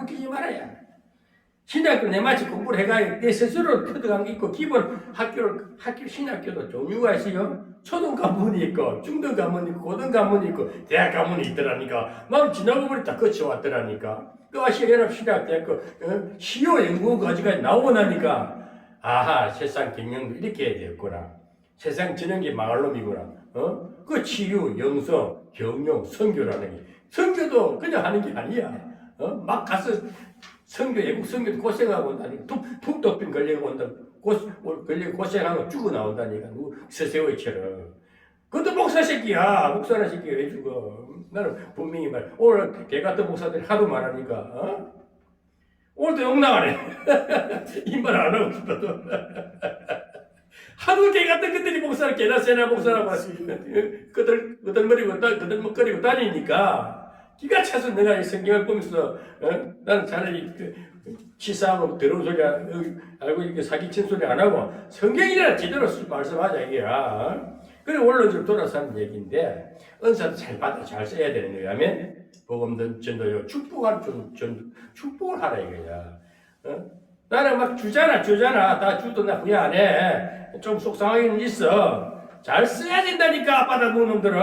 웃기지 말아야. 신학교 내 마치 공부를 해가 내 스스로 터득한 게 있고 기본 학교 신학교도 종류가 있어요. 초등 과문이 있고 중등 과문이 있고 고등 과문이 있고 대학 과문이 있더라니까. 난 지나고 보니 다 거쳐왔더라니까. 그 아시아연합신학대학교 시효 연구과지까지 나오고 나니까 아하 세상 경영도 이렇게 해야 되겠구나. 세상 지는 게 망할 놈이구나. 그 치유, 영성, 경영, 선교라는 게 선교도 그냥 하는 게 아니야. 막 가서 선교, 외국 선교도 고생하고 온다니까. 툭 덮인 걸려고 온다. 걸리고 고생하고 죽어 나온다니까. 서세호이처럼. 그것도 목사 새끼야. 목사나 새끼가 왜 죽어. 나는 분명히 오늘 개 같은 목사들이 하도 말하니까, 오늘도 욕 나가네. 이 말 안 하고 싶어도. 하도 개 같은 것들이 목사를 개나 세나 목사라고 끄들먹거리고 다니니까, 기가 차서 내가 이 성경을 보면서, 나는 차라리 치사하고 더러운 소리 알고 이렇게 사기친 소리 안 하고, 성경이라 제대로 말씀하자, 이게야. 그래, 원론적으로 돌아서 하는 얘기인데, 은사도 잘 받아, 잘 써야 되는 거야. 하면, 복음 전도요, 축복을 하라, 이거야. 나는 막 주잖아. 다 주도 나 후회 안 해. 좀 속상하기는 있어. 잘 써야 된다니까, 받아놓은 놈들은.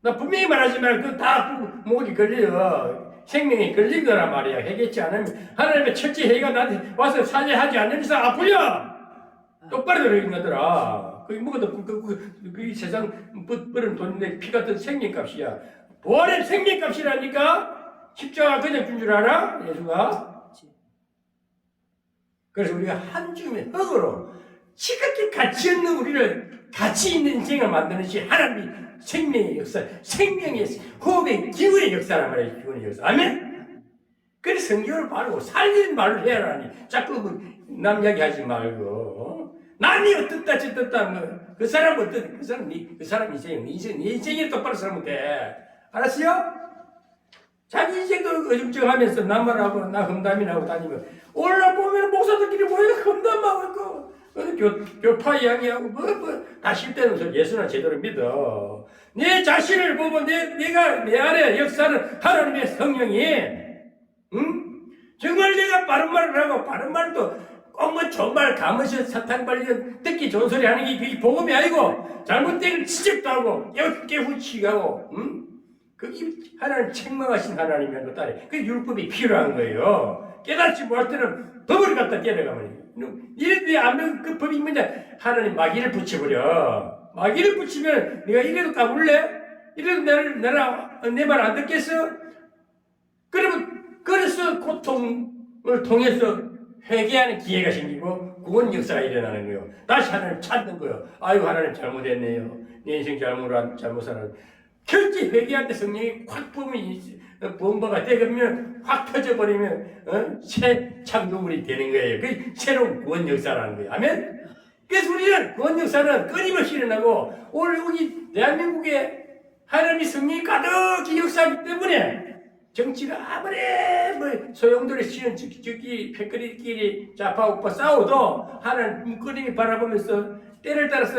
나 분명히 말하지만, 그 다 목이 걸려. 생명이 걸린 거란 말이야. 해결치 않으면, 하나님의 첫째 해가 나한테 와서 사죄하지 않는 이상 아프냐? 똑바로 들어있는 거더라. 그게 뭐거든, 그 세상 버는 돈인데 피 같은 생명값이야. 부활의 생명값이라니까? 십자가 그냥 준 줄 알아? 예수가? 그래서 우리가 한 줌의 흙으로 지극히 가치 없는 우리를 가치 있는 인생을 만드는 것이 하나님의 생명의 역사, 생명의 호흡의 기후의 역사란 말이야. 기후의 역사. 아멘? 그래서 성경을 바르고 살리는 말을 해야 하니 자꾸 남 이야기하지 말고 남이 어떻다 저떻다 그 사람 어떻다 그 사람 인생이 똑바로 살면 돼. 알았어요? 자기 인생도 어중쩡하면서 남말하고 나 험담이나 하고 다니면 올라보면 목사들끼리 모여서 험담하고 있고 교파 이야기하고 다 실대는 소리. 예수는 제대로 믿어. 내 자신을 보고 내가 내 안에 역사는 하나님의 성령이 정말 내가 바른 말을 하고 바른 말도 꼭 뭐 정말 감으신 사탄 발견 듣기 좋은 소리 하는 게 그게 복음이 아니고 잘못된 지적도 하고 깨우치고 그게 하나님 책망하신 하나님의 그 딸에 그 율법이 필요한 거예요. 깨닫지 못할 때는 법을 갖다 때려가면 이래도 그 법이 뭐냐? 하나님 마귀를 붙여버려. 마귀를 붙이면 내가 이래도 까불래? 이래도 내 말 안 듣겠어? 그래서 고통을 통해서 회개하는 기회가 생기고 구원 역사가 일어나는 거예요. 다시 하나님 찾는 거예요. 아이고 하나님 잘못했네요. 내 인생 잘못 살았. 결제 회개할 때 성령이 확 bomba가 되면 확 터져버리면 새 창조물이 되는 거예요. 그 새로운 구원 역사라는 거예요. 아멘. 그래서 우리는 구원 역사는 끊임없이 일어나고 오늘 우리 대한민국에 하나님이 성령이 가득히 역사하기 때문에 정치가 아무리 소용돌이 치는 저기 패거리끼리 좌파 우파 싸워도 하나님 끊임이 바라보면서 때를 따라서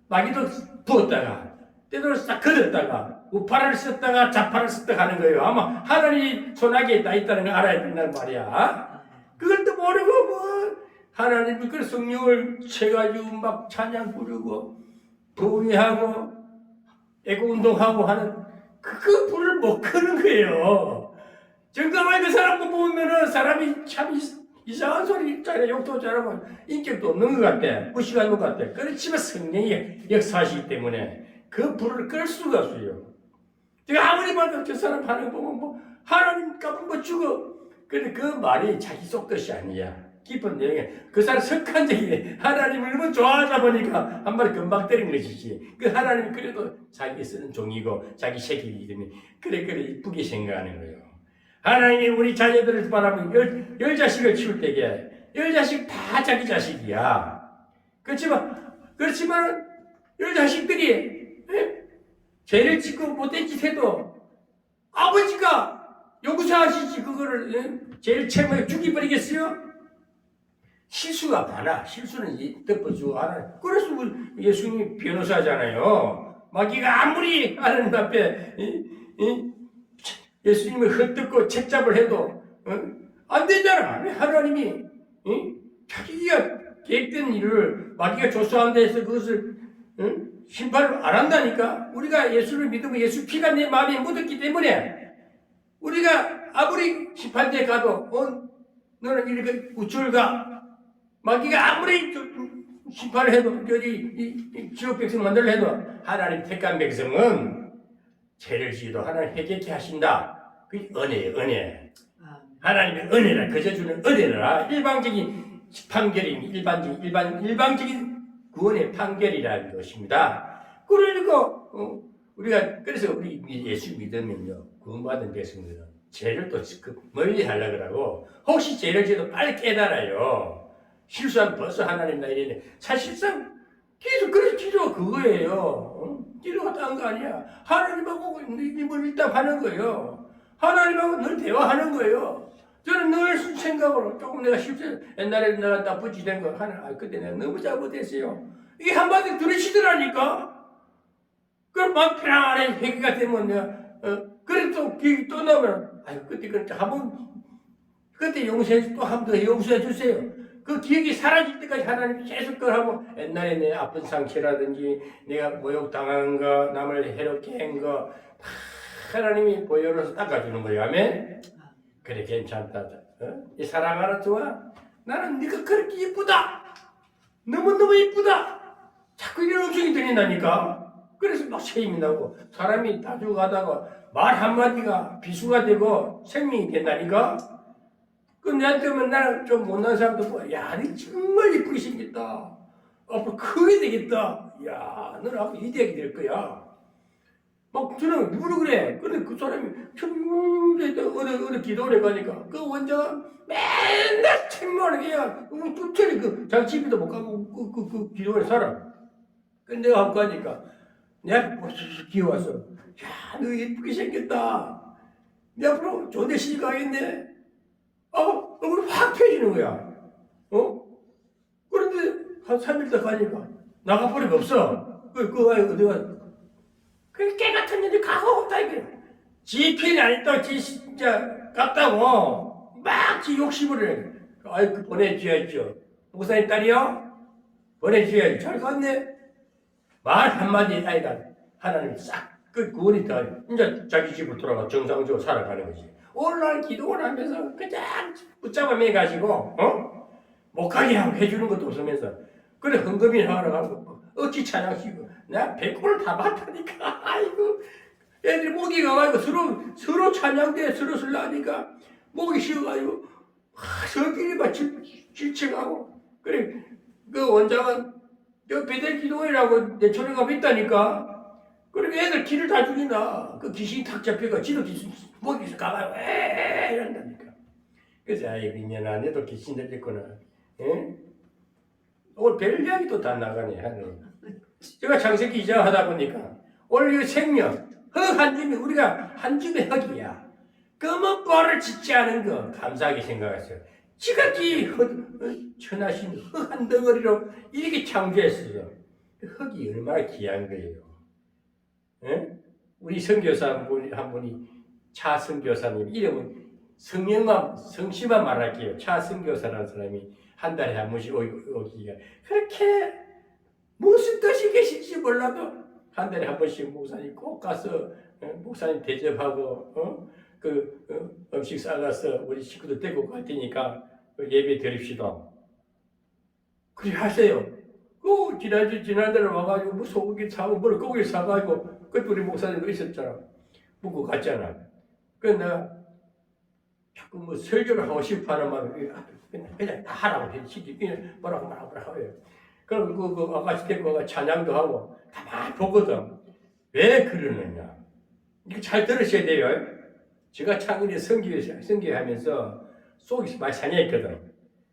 마귀도 부었다가 때로 싹 걷었다가 우파를 썼다가 좌파를 썼다가 하는 거예요. 아마 하나님이 손아귀에 다 있다는 걸 알아야 된단 말이야. 그걸 또 모르고 하나님이 그 성령을 채가지고 막 찬양 부르고 부위하고 애고운동하고 하는 그 불을 못 끄는 거예요. 정감하게 그 사람 보면은 사람이 참 이상한 소리 있잖아요. 욕도 잘하고 인격도 없는 것 같아. 무식한 것 같아. 그렇지만 성령이 역사하시기 때문에 그 불을 끌 수가 없어요. 제가 아무리 봐도 저 사람 하는 거 보면 하나님 갚은 죽어. 근데 그 말이 자기 속뜻이 아니야. 깊은 내용에 그 사람 석한적이 하나님을 너무 좋아하다 보니까 한 마리 금방 때린 것이지. 그 하나님이 그래도 자기 쓰는 종이고 자기 새끼이기 때문에 그래 이쁘게 생각하는 거예요. 하나님이 우리 자녀들을 바라보면 열 자식을 키울 때에 열 자식 다 자기 자식이야. 그렇지만 열 자식들이 죄를 짓고 못된 짓 해도 아버지가 용서하시지 그거를 죄를 채무해 죽여버리겠어요? 실수가 많아. 실수는 덮어주고 하나. 그래서 예수님이 변호사잖아요. 마귀가 아무리 하나님 앞에 예수님을 헐뜯고 책잡을 해도 안 되잖아. 하나님이 자기가 계획된 일을 마귀가 조소한다 해서 그것을 심판을 안 한다니까. 우리가 예수를 믿으면 예수 피가 내 마음에 묻었기 때문에 우리가 아무리 심판대에 가도 너는 이렇게 우쭐가 마귀가 아무리 심판을 해도 지옥 백성 만들려 해도 하나님 택한 백성은 죄를 지어도 하나님 회개케 하신다. 그게 은혜예요. 은혜. 하나님의 은혜라 그저 주는 은혜라. 일방적인 판결이 일방적인 구원의 판결이라는 것입니다. 그러니까 그래서 우리 예수 믿으면요 구원받은 백성들은 죄를 또 멀리 하려고 하고 혹시 죄를 지어도 빨리 깨달아요. 실수하면 벌써 하나님 나 이래. 사실상 그래서 기도가 그거예요. 기도가 딴 거 아니야. 하나님하고 님을 일단 하는 거예요. 하나님하고 늘 대화하는 거예요. 저는 늘 생각으로 조금 내가 실수 옛날에 내가 나쁜 짓 된 거 그때 내가 너무 잘못했어요. 이게 한마디 들으시더라니까. 그럼 막 편안해 회개가 되면 내가 그래 또 기억이 또 나면 그때 그때 용서해 또 한 번 더 용서해 주세요. 그 기억이 사라질 때까지 하나님이 계속 그걸 하고 옛날에 내 아픈 상처라든지 내가 모욕당한 거 남을 해롭게 한 거 하나님이 보혈로서 닦아주는 거예요. 아멘? 그래 괜찮다. 이 사랑하는 좋아? 나는 네가 그렇게 이쁘다. 너무너무 이쁘다. 자꾸 이런 음성이 들린다니까. 그래서 막 세임이 나고 사람이 다 죽어가다가 말 한마디가 비수가 되고 생명이 된다니까. 그 내한테 오면 나는 좀 못난 사람도 보고 야, 니 정말 이쁘게 생겼다. 앞으로 크게 되겠다. 야, 너는 앞으로 이대하게 될 거야. 막 저는 누구를 그래. 근데 그 사람이 어디 기도를 가니까 그 원자가 맨날 책망을 해야 뚜철이 자기 집에도 못 가고 그 기도를 살아. 근데 내가 하고 가니까 내가 기어와서 야, 너 이쁘게 생겼다. 내 앞으로 좋은 데 시집 가겠네. 얼굴이 확 펴지는 거야. 그런데 한 3일 더 가니까 나가버리가 없어. 어디가 깨 같은 년이 가고 없다 이게. 지 편이 안 있다고 지 진짜 같다고 막 지 욕심을 해. 아이고 보내줘야죠. 목사님 딸이요? 보내줘야지. 잘 갔네. 말 한마디 아이가 하나님 싹 그 구원이 다 이제 자기 집으로 돌아가 정상적으로 살아가는 거지. 오늘날 기도를 하면서 그냥 붙잡아 매가지고 못 가게 하고 해주는 것도 없으면서 그래 헌금이나 하러 가고 어찌 찬양시고 내가 100골을 다 받다니까 아이고 애들이 목이 가가지고 서로 찬양대 서로 설라니까 목이 쉬어가지고 저끼리 막 질책하고 그래 그 원장은 저 베델 기도회라고 내 초리가 있다니까 그러니까 애들 기를 다 죽인다 그 귀신이 탁 잡혀가 지도 목이 가가지고 에 이런다니까 그래서 아이고 이년아 내도 귀신 들렸구나 예? 오늘 별 이야기도 다 나가네 하는 제가 창세기 2장 하다 보니까 오늘 이 생명 흙 한 줌이 우리가 한 줌의 흙이야 검은 뻘을 짓지 않은 거 감사하게 생각했어요 지극히 천하신 흙 한 덩어리로 이렇게 창조했어요 흙이 얼마나 귀한 거예요 예? 우리 선교사 한 분이 차 선교사님 이름은 성씨만 말할게요 차 선교사라는 사람이 한 달에 한 번씩 오기가 그렇게 무슨 뜻이 계실지 몰라도 한 달에 한 번씩 목사님 꼭 가서 목사님 대접하고 음식 싸가서 우리 식구들 데리고 갈 테니까 예배 드립시다. 그래 하세요. 지난달에 와가지고 뭐 소고기 사고 물고기 사가지고 그때 우리 목사님도 있었잖아. 묵고 갔잖아. 그래서 내가 자꾸 뭐 설교를 하고 싶어 하는 마음에 그냥 다 하라고 해. 시키 뭐라고 해요. 그럼 그 아가씨 데리고 가 찬양도 하고 가만히 보거든. 왜 그러느냐. 이거 잘 들으셔야 돼요. 제가 창원에 선교하면서 속이 많이 상해했거든.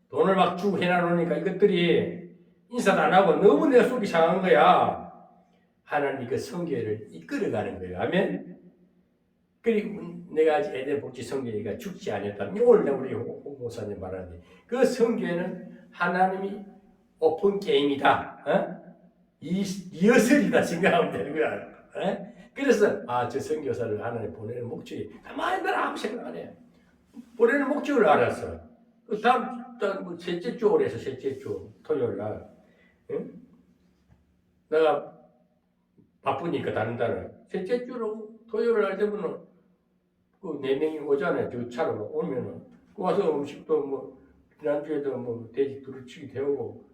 돈을 막 주고 해놔놓으니까 이것들이 인사도 안 하고 너무 내 속이 상한 거야. 하나님 그 선교를 이끌어가는 거예요. 아멘. 그리고 내가 아직 에덴 복지 선교회가 죽지 않았다면 오늘 우리 홍 목사님 말하는데 그 선교회는 하나님이 오픈 게임이다. 이어설이다 생각하면 되는 거야. 그래서 저 선교사를 하나님 보내는 목적이 가만히 나 아무 생각 안 해. 보내는 목적을 알았어. 그 다음 뭐 셋째 주로 해서 셋째 주 토요일 날 내가 바쁘니까 다른 날은 셋째 주로 토요일 날 되면은 그 4명이 오잖아요. 저 차로 오면은 그 와서 음식도 뭐 지난주에도 뭐 돼지 두루치기 데우고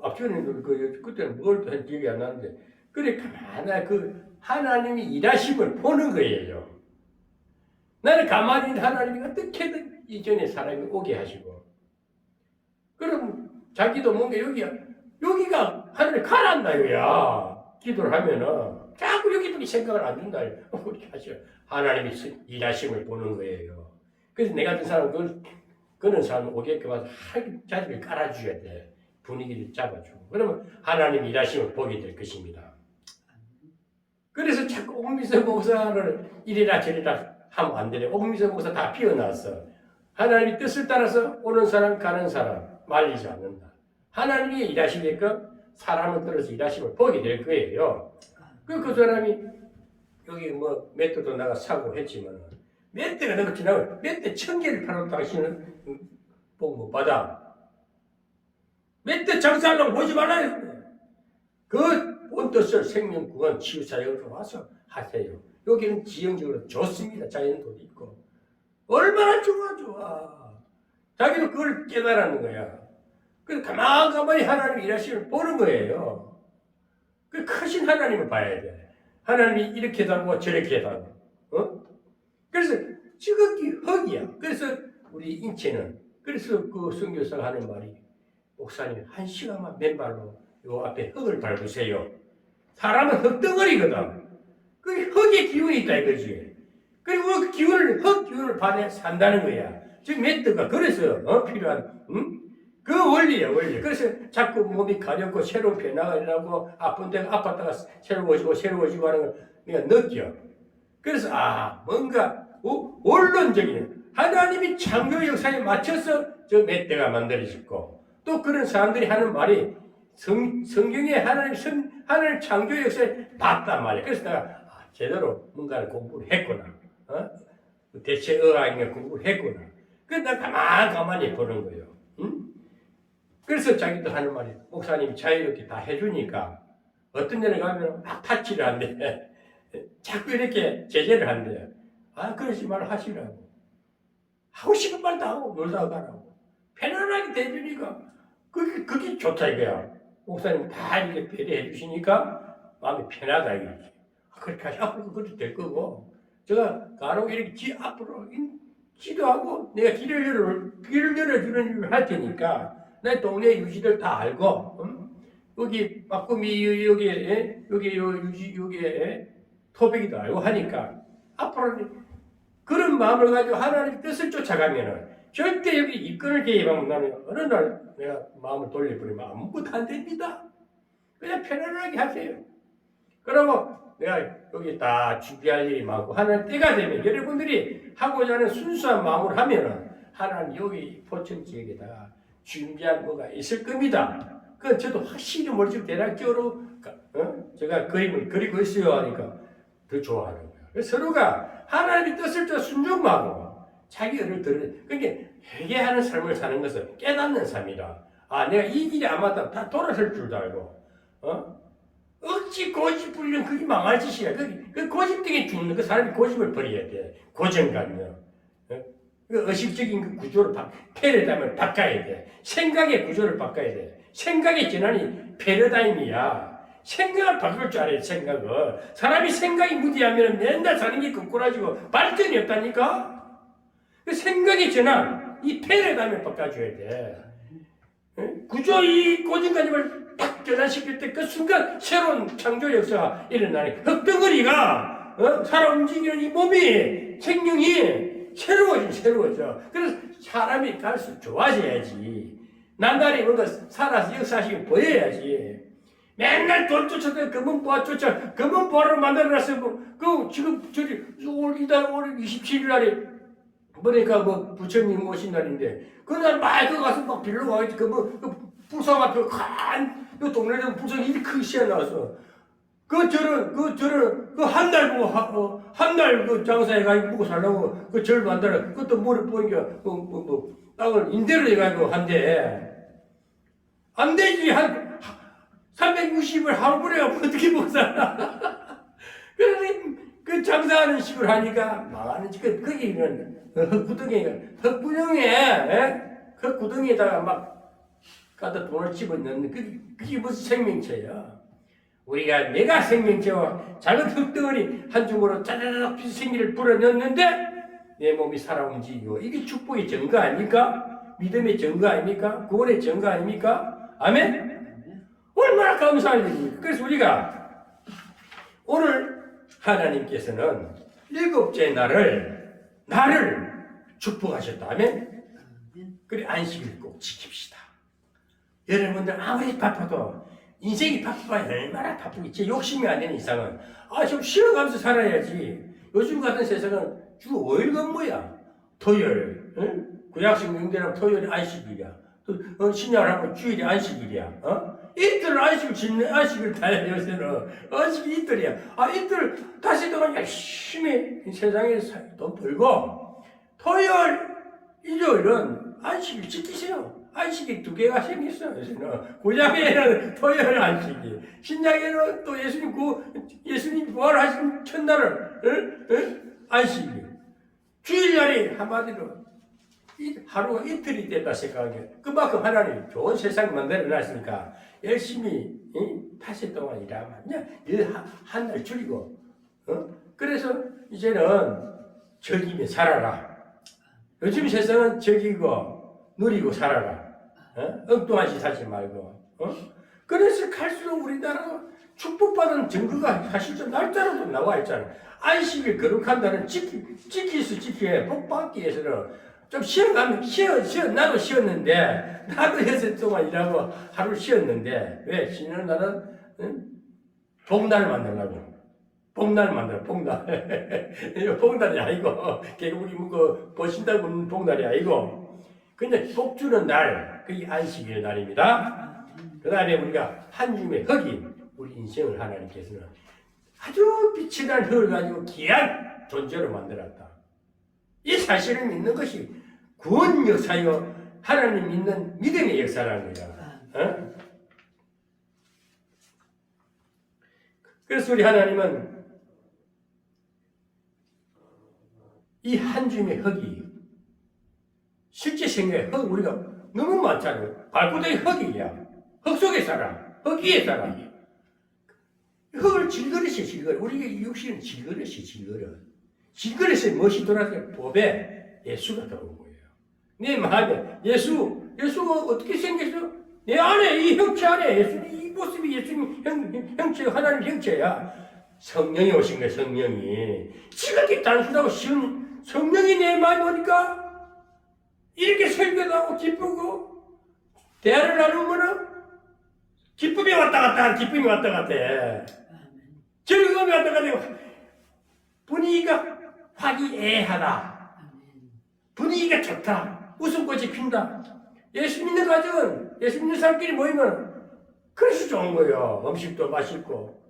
앞전에는 그때는 뭘 한 기억이 안 나는데 그래 가만히 그 하나님이 일하심을 보는 거예요. 나는 가만히 하나님이 어떻게든 이전에 사람이 오게 하시고 그럼 자기도 뭔가 여기가 하늘에 가란다 이거야. 기도를 하면은 자꾸 여기도 생각을 안 준다. 그렇게 하셔. 하나님이 일하심을 보는 거예요. 그래서 내 같은 사람 그런 사람 오게끔 와서 자리를 깔아줘야 돼. 분위기를 잡아주고. 그러면 하나님 일하심을 보게 될 것입니다. 그래서 자꾸 옥미서 목사를 이리라 저리라 하면 안 되네. 옥미서 목사 다 피어났어. 하나님의 뜻을 따라서 오는 사람 가는 사람 말리지 않는다. 하나님이 일하시게끔 사람을 들어서 일하심을 보게 될 거예요. 그 사람이 여기 뭐 맷대도 나가 사고 했지만 맷대가 내가 지나고 맷대 1000개를 팔아도 당신은 복 못 받아. 맷대 장사하려고 보지 말아요. 그 본 뜻을 생명구간 치유사역으로 와서 하세요. 여기는 지형적으로 좋습니다. 자연도 있고 얼마나 좋아. 자기는 그걸 깨달았는 거야. 그래서 가만히 하나님 일하시면 보는 거예요. 그 크신 하나님을 봐야 돼. 하나님이 이렇게 하고 저렇게 하고. 그래서 지극히 흙이야. 그래서 우리 인체는 그래서 그 선교사가 하는 말이 목사님 1시간만 맨발로 요 앞에 흙을 밟으세요. 사람은 흙덩어리거든. 그 흙의 기운이 있다 이거지. 그리고 그 흙 기운을 받아 산다는 거야. 지금 맷드가 그래서 필요한 그 원리야 원리. 그래서 자꾸 몸이 가렵고 새로운 변화가 일어나고 아픈 데가 아팠다가 새로워지고 하는 걸 내가 느껴. 그래서 뭔가 원론적인 하나님이 창조 역사에 맞춰서 저 맷대가 만들어졌고 또 그런 사람들이 하는 말이 성경에 하나님 창조 역사에 맞단 말이야. 그래서 내가 제대로 뭔가를 공부를 했구나. 대체 의학에 공부를 했구나. 그래서 내가 가만히 보는 거예요. 그래서 자기도 하는 말이 목사님이 자유롭게 다 해주니까 어떤 데를 가면 막 타치를 한대. 자꾸 이렇게 제재를 한대. 그러지 말고 하시라고. 하고 싶은 말 다 하고 놀다 가라고. 편안하게 대주니까 그게 좋다 이거야. 목사님 다 이렇게 배려해 주시니까 마음이 편하다 이거지. 그렇게 하시 앞으로 그렇게 될 거고. 제가 간혹 이렇게 앞으로 기도하고 내가 길을 열어주는 일을 할 테니까 내 동네 유지들 다 알고 여기 빠꾸미 여기 유지 토백이도 알고 하니까 앞으로는 그런 마음을 가지고 하나님의 뜻을 쫓아가면은 절대 여기 이권을 개입하면 나는 어느 날 내가 마음을 돌려버리면 아무것도 안 됩니다. 그냥 편안하게 하세요. 그러고 내가 여기 다 준비할 일이 많고 하나님 때가 되면 여러분들이 하고자 하는 순수한 마음으로 하면은 하나님 여기 포천 지역에다가 준비한 뭐가 있을 겁니다. 그건 저도 확실히 모르지만 대략적으로 제가 그림을 그리고 있어요 하니까 더 좋아하는 거예요. 그래서 서로가 하나님의 뜻을 더 순종하고 자기 의를 들으는 그러니까 회개하는 삶을 사는 것은 깨닫는 삶이다. 아 내가 이 길이 안 맞다 다 돌아설 줄도 알고 어찌 고집 부리면 그게 망할 짓이야. 그 고집 때문에 죽는 그 사람이 고집을 버려야 돼. 고정관념. 그 의식적인 그 구조를 패러다임을 바꿔야 돼. 생각의 구조를 바꿔야 돼. 생각의 전환이 패러다임이야. 생각을 바꿀 줄 알아야 돼, 생각을. 사람이 생각이 무디하면 맨날 사는 게 거꾸라지고 발전이 없다니까? 그 생각의 전환, 이 패러다임을 바꿔줘야 돼. 구조 이 고정관념을 딱 전환시킬 때 그 순간 새로운 창조 역사가 일어나니 흙덩어리가 살아 움직이는 이 몸이 생명이 새로워져. 그래서 사람이 갈수록 좋아져야지. 난달이 뭔가 살아서 역사식이 보여야지. 맨날 돈 쫓아서 금은보화 쫓아 금은보화를 만들어놨어. 그 지금 저기 올 27일 날에 보니까 뭐 부처님 오신 날인데 그날 막 그 가서 막 빌러 가야지 그 불상 앞에 그 동네에서 불상이 이렇게 크게 씌어 나와서 그 한 달 보고 한 달 그 장사해 가지고 먹고 살려고 그 절 만들어 그것도 뭐를 보니까 땅을 임대를 해가지고 한대 안 되지 한 360을 하루에 어떻게 못 살아? 그래서 그 장사하는 식으로 하니까 망하는지 그게 이런 흙구덩이에다가 막 갖다 돈을 집어넣는 그게 무슨 생명체야? 우리가 내가 생명체와 작은 흙덩어리 한 줌으로 짜자자작 생기를 불어넣는데 내 몸이 살아 움직이고 이게 축복의 증거 아닙니까? 믿음의 증거 아닙니까? 구원의 증거 아닙니까? 아멘? 얼마나 감사할 일입니까? 그래서 우리가 오늘 하나님께서는 일곱째 나를 축복하셨다. 아멘? 그래 안식을 꼭 지킵시다. 여러분들 아무리 바빠도 인생이 바빠야 얼마나 바쁘겠지. 욕심이 안 되는 이상은 좀 쉬어가면서 살아야지. 요즘 같은 세상은 주 5일 근무야. 토요일 구약식 명절하면 토요일이 안식일이야. 또 신약을 하면 주일이 안식일이야. 이틀 안식을 다해 요새는 안식이 이틀이야. 이틀 다시 동안 열심히 세상에 돈 벌고 토요일 일요일은 안식일 지키세요. 안식이 2개가 생겼어요. 요새는 구약에는 토요일 안식이, 신약에는 또 예수님 부활하신 첫날을 안식이, 주일날이 한마디로 하루가 이틀이 됐다 생각하게 그만큼 하나님 좋은 세상 만들어놨으니까 열심히 다시 동안 일하면 그냥 한 날 줄이고 그래서 이제는 즐기며 살아라. 요즘 세상은 즐기고 누리고 살아라. 엉뚱한 짓 하지 말고 그래서 갈수록 우리나라가 축복받은 증거가 사실 좀 날짜로도 나와 있잖아. 안식일 거룩한다는 지킬 수 지켜야 복받기 위해서는 좀 쉬어가면 나도 쉬었는데 나도 6일 동안 일하고 하루 쉬었는데 왜 쉬는 날은 복날을 만들려고 복날 복날이 아니고 개구리 묵고 보신다고 하는 복날이 아니고 그냥 복 주는 날 그게 안식일 날입니다. 그 다음에 우리가 한 줌의 흙이 우리 인생을 하나님께서는 아주 빛이 난 흙을 가지고 귀한 존재로 만들었다. 이 사실을 믿는 것이 구원 역사요. 하나님 믿는 믿음의 역사라는 거야. 그래서 우리 하나님은 이 한 줌의 흙이 생각해. 우리가 너무 많잖아요. 발구덩이 흙이야. 흙 속에 살아. 흙 위에 살아. 흙을 질그릇이 질그릇. 우리가 육신은 질그릇이 질그릇. 질그릇에 무엇이 돌아서 법에 예수가 들어온 거예요. 내 마음에 예수가 어떻게 생겼어? 내 안에 이 형체 안에 이 모습이 예수님 형체 하나님 형체야. 성령이 오신 거예요. 성령이 지극히 단순하고 쉬운 성령이 내 마음에 오니까 이렇게 설교도 하고 기쁘고 대화를 나누면은 기쁨이 왔다 갔다 하는 기쁨이 왔다 갔다 해. 즐거움이 왔다 갔다 해. 분위기가 화기애애하다. 분위기가 좋다. 웃음꽃이 핀다. 예수 믿는 가정은 예수 믿는 사람끼리 모이면 그래서 좋은 거예요. 음식도 맛있고.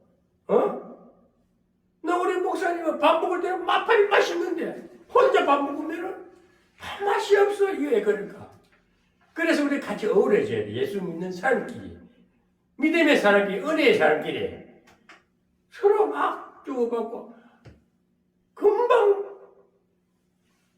나 우리 목사님은 밥 먹을 때는 밥이 맛있는데 혼자 밥 먹으면은 맛이 없어. 이게 왜 그럴까? 그래서 우리 같이 어우러져야 돼. 예수 믿는 사람끼리. 믿음의 사람끼리, 은혜의 사람끼리. 서로 막 주고받고 금방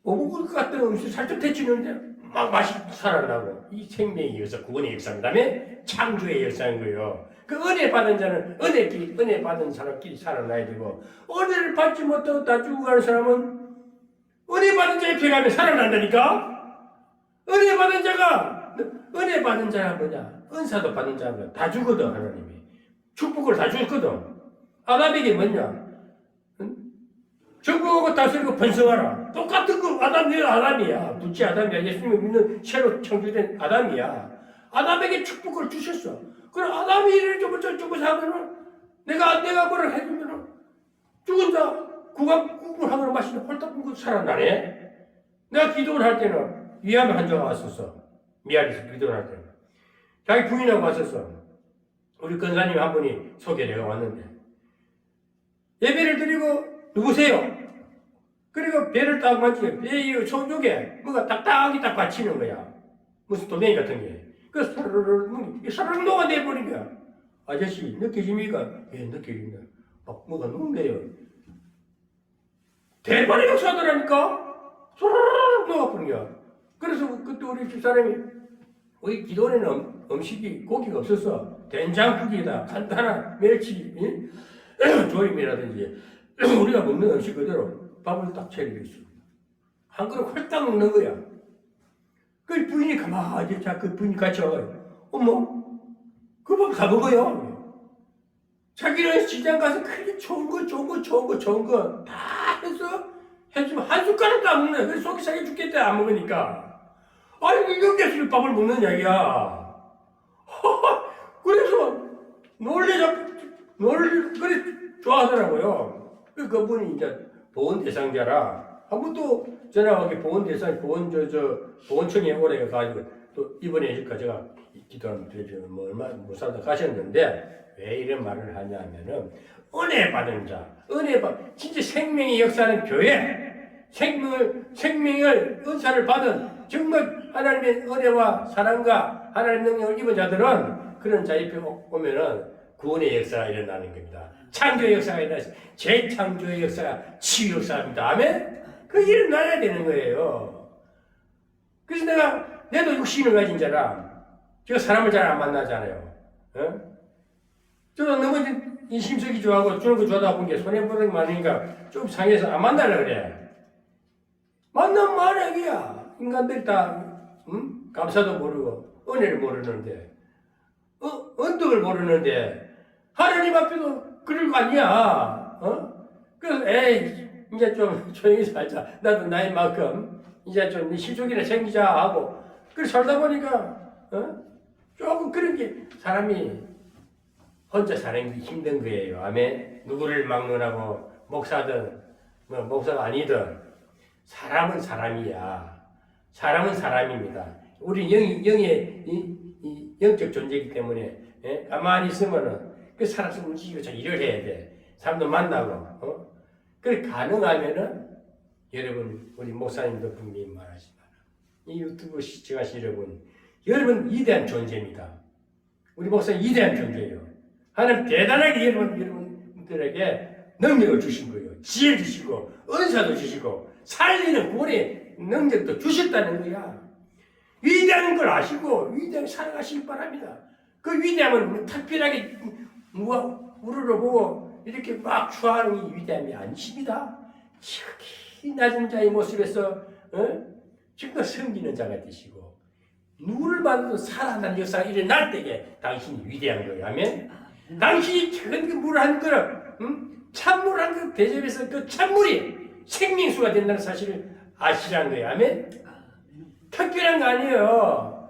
오복을 같은 음식 살짝 데치는데 막 맛이 살아나고 이 생명의 역사, 구원의 역사입니다. 그다음에 창조의 역사인 거예요. 그 은혜 받은 자는 은혜 받은 사람끼리 살아나야 되고 은혜를 받지 못하고 다 죽어가는 사람은 은혜 받은 자에 피하면 살아난다니까. 은혜 받은 자가 뭐냐? 은사도 받은 자가 다 주거든. 하나님이 축복을 다 주거든. 아담에게 뭐냐? 정복하고 다스리고 번성하라. 똑같은 거 아담이야. 둘째 아담이야. 예수님을 믿는 새로 창조된 아담이야. 아담에게 축복을 주셨어. 그럼 아담이 이를 저거 하면은 내가 뭐를 해주면은 죽은 자 국을 하면 마시는 홀딱 굶고 살아나네. 내가 기도를 할 때는 위암에 환자가 왔었어. 미아리에서 기도를 할 때는 자기 부인하고 왔었어. 우리 권사님 한 분이 소개가 왔는데 예배를 드리고 누구세요? 그리고 배를 딱 만지게 배의 손쪽에 뭐가 딱딱이 딱 받치는 거야. 무슨 돌멩이 같은 게. 그래서 사르르 녹아내버린 거야. 아저씨 느껴집니까? 예, 느껴진다. 막 뭐가 녹네요. 대박의 역사더라니까? 사르르 녹아버린 거야. 그래서 그때 우리 집사람이 우리 기도에는 음식이 고기가 없었어. 된장국이다. 간단한 멸치 조림이라든지 우리가 먹는 음식 그대로 밥을 딱 차리고 있어. 한 그릇 홀딱 먹는 거야. 그 부인이 가만히 그 부인이 같이 와가지고 어머 그 밥 다 먹어요. 자기는 시장 가서 크게 좋은 거 다 해서 해주면 한 숟가락도 안 먹네. 그래서 속이 상해 죽겠다 안 먹으니까. 아니 이렇게 밥을 먹는 이야기야. 그래서 그래 좋아하더라고요. 그분이 이제 보건 대상자라 한 번도 전화하기 보건청에 오래 가지고 또 이번에 제가 기도하면 뭐 얼마 못 살다 가셨는데 왜 이런 말을 하냐면은 은혜 받은 자, 진짜 생명의 역사는 교회, 생명을 은사를 받은 정말 하나님의 은혜와 사랑과 하나님의 능력을 입은 자들은 그런 자 옆에 오면은 구원의 역사가 일어나는 겁니다. 창조의 역사가 일어나서 재창조의 역사가 치유 역사입니다. 아멘? 그 일어나야 되는 거예요. 그래서 내도 육신을 가진 자라 제가 사람을 잘 안 만나잖아요. 저도 너무 인심석이 좋아하고 주는 거 좋아하다 보니까 손해보는 게 많으니까 좀 상해서 안 만나려고 그래. 만나면 말하기야. 인간들이 다 감사도 모르고 은혜를 모르는데 언덕을 모르는데 하나님 앞에도 그럴 거 아니야. 그래서 이제 좀 조용히 살자. 나도 나이 만큼 이제 좀 실족이나 챙기자 하고 그래 살다 보니까 조금 그런 게 사람이 혼자 사는 게 힘든 거예요. 아멘. 누구를 막론하고 목사든 뭐 목사가 아니든 사람은 사람이야. 사람은 사람입니다. 우리 영의 영적 존재이기 때문에 가만히 있으면은 그 사람을 움직이고 자 일을 해야 돼. 사람도 만나고 그래 가능하면은 여러분 우리 목사님도 분명히 말하지만 이 유튜브 시청하신 여러분 위대한 존재입니다. 우리 목사님 위대한 존재예요. 하나님 대단하게 여러분들에게 능력을 주신 거예요. 지혜 주시고 은사도 주시고 살리는 구원의 능력도 주셨다는 거야. 위대한 걸 아시고 위대하게 살아가시기 바랍니다. 그 위대함은 특별하게 우러러보고 이렇게 막 추하는 이 위대함이 아니십니다. 지극히 낮은 자의 모습에서 지금도 섬기는 자가 되시고 누구를 만나도 살아난 역사가 일어날 때에 당신이 위대한 거예요. 아멘. 당신이 작은 그 물 한 그릇, 찬물 한 그릇 대접해서 그 찬물이 생명수가 된다는 사실을 아시라는 거예요. 아멘. 특별한 거 아니에요.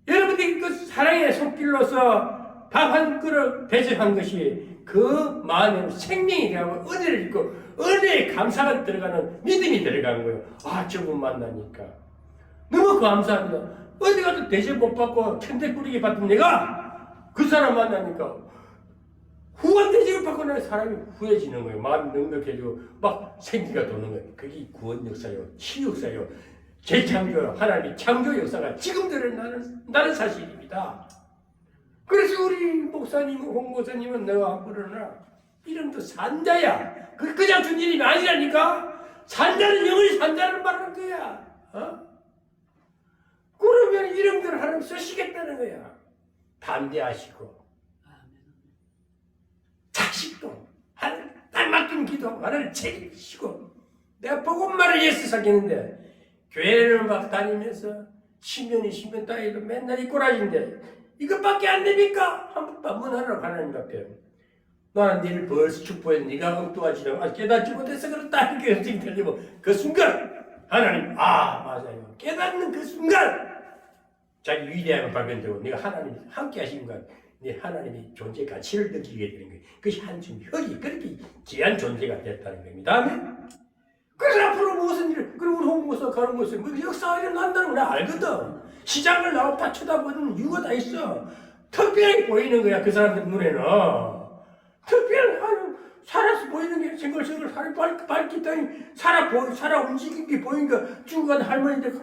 여러분들이 그 사랑의 손길로서 밥 한 그릇 대접한 것이 그 마음에 생명이 되고 은혜를 입고 은혜에 감사가 들어가는 믿음이 들어가는 거예요. 아, 저분 만나니까 너무 감사합니다. 어디 가도 대접 못 받고 천대 뿌리게 받던 내가 그 사람 만나니까 후원 대접을 받고 나면 사람이 후해지는 거예요. 마음이 넉넉해지고 막 생기가 도는 거예요. 그게 구원 역사요, 치유 역사요, 재창조, 하나님의 창조 역사가 지금도 일어나는 사실입니다. 그래서 우리 목사님, 홍 목사님은 너와 그러나 이름도 산자야. 그냥 준 이름이 아니라니까. 산자는 영원히 산자를 말하는 거야. 그러면 이름들을 하나님 쓰시겠다는 거야. 담대하시고 자식도 하나님 딱 맡긴 기도하고 하나님 책임지시고 내가 복음만을 예수 사귀는데 교회를 막 다니면서 10년 20년 따위도 맨날 이 꼬라지인데 이것밖에 안 됩니까? 한번 반문하라고 하나님 앞에. 나는 니를 벌써 축복해. 네가 엉뚱하지도 깨닫지 못해서 그렇다. 이렇게 걱정이 들리고 그 순간 하나님 맞아요. 깨닫는 그 순간 자기 위대함을 발견되고 네가 하나님 함께 하신 것 네 하나님의 존재 가치를 느끼게 되는 거예요. 그것이 한줌 혈이 그렇게 귀한 존재가 됐다는 겁니다. 아멘. 그래서 앞으로 무슨 일, 그리고 우리 홍보서 가는 곳에 뭐 역사가 일어난다는 걸 나 알거든. 시장을 나오고 다 쳐다보는 이유가 다 있어. 특별하게 보이는 거야, 그 사람들 눈에는. 특별한, 살아서 보이는 게 생글생글 살이 밝기 때문에 살아 움직이는 게 보이니까 죽어간 할머니들,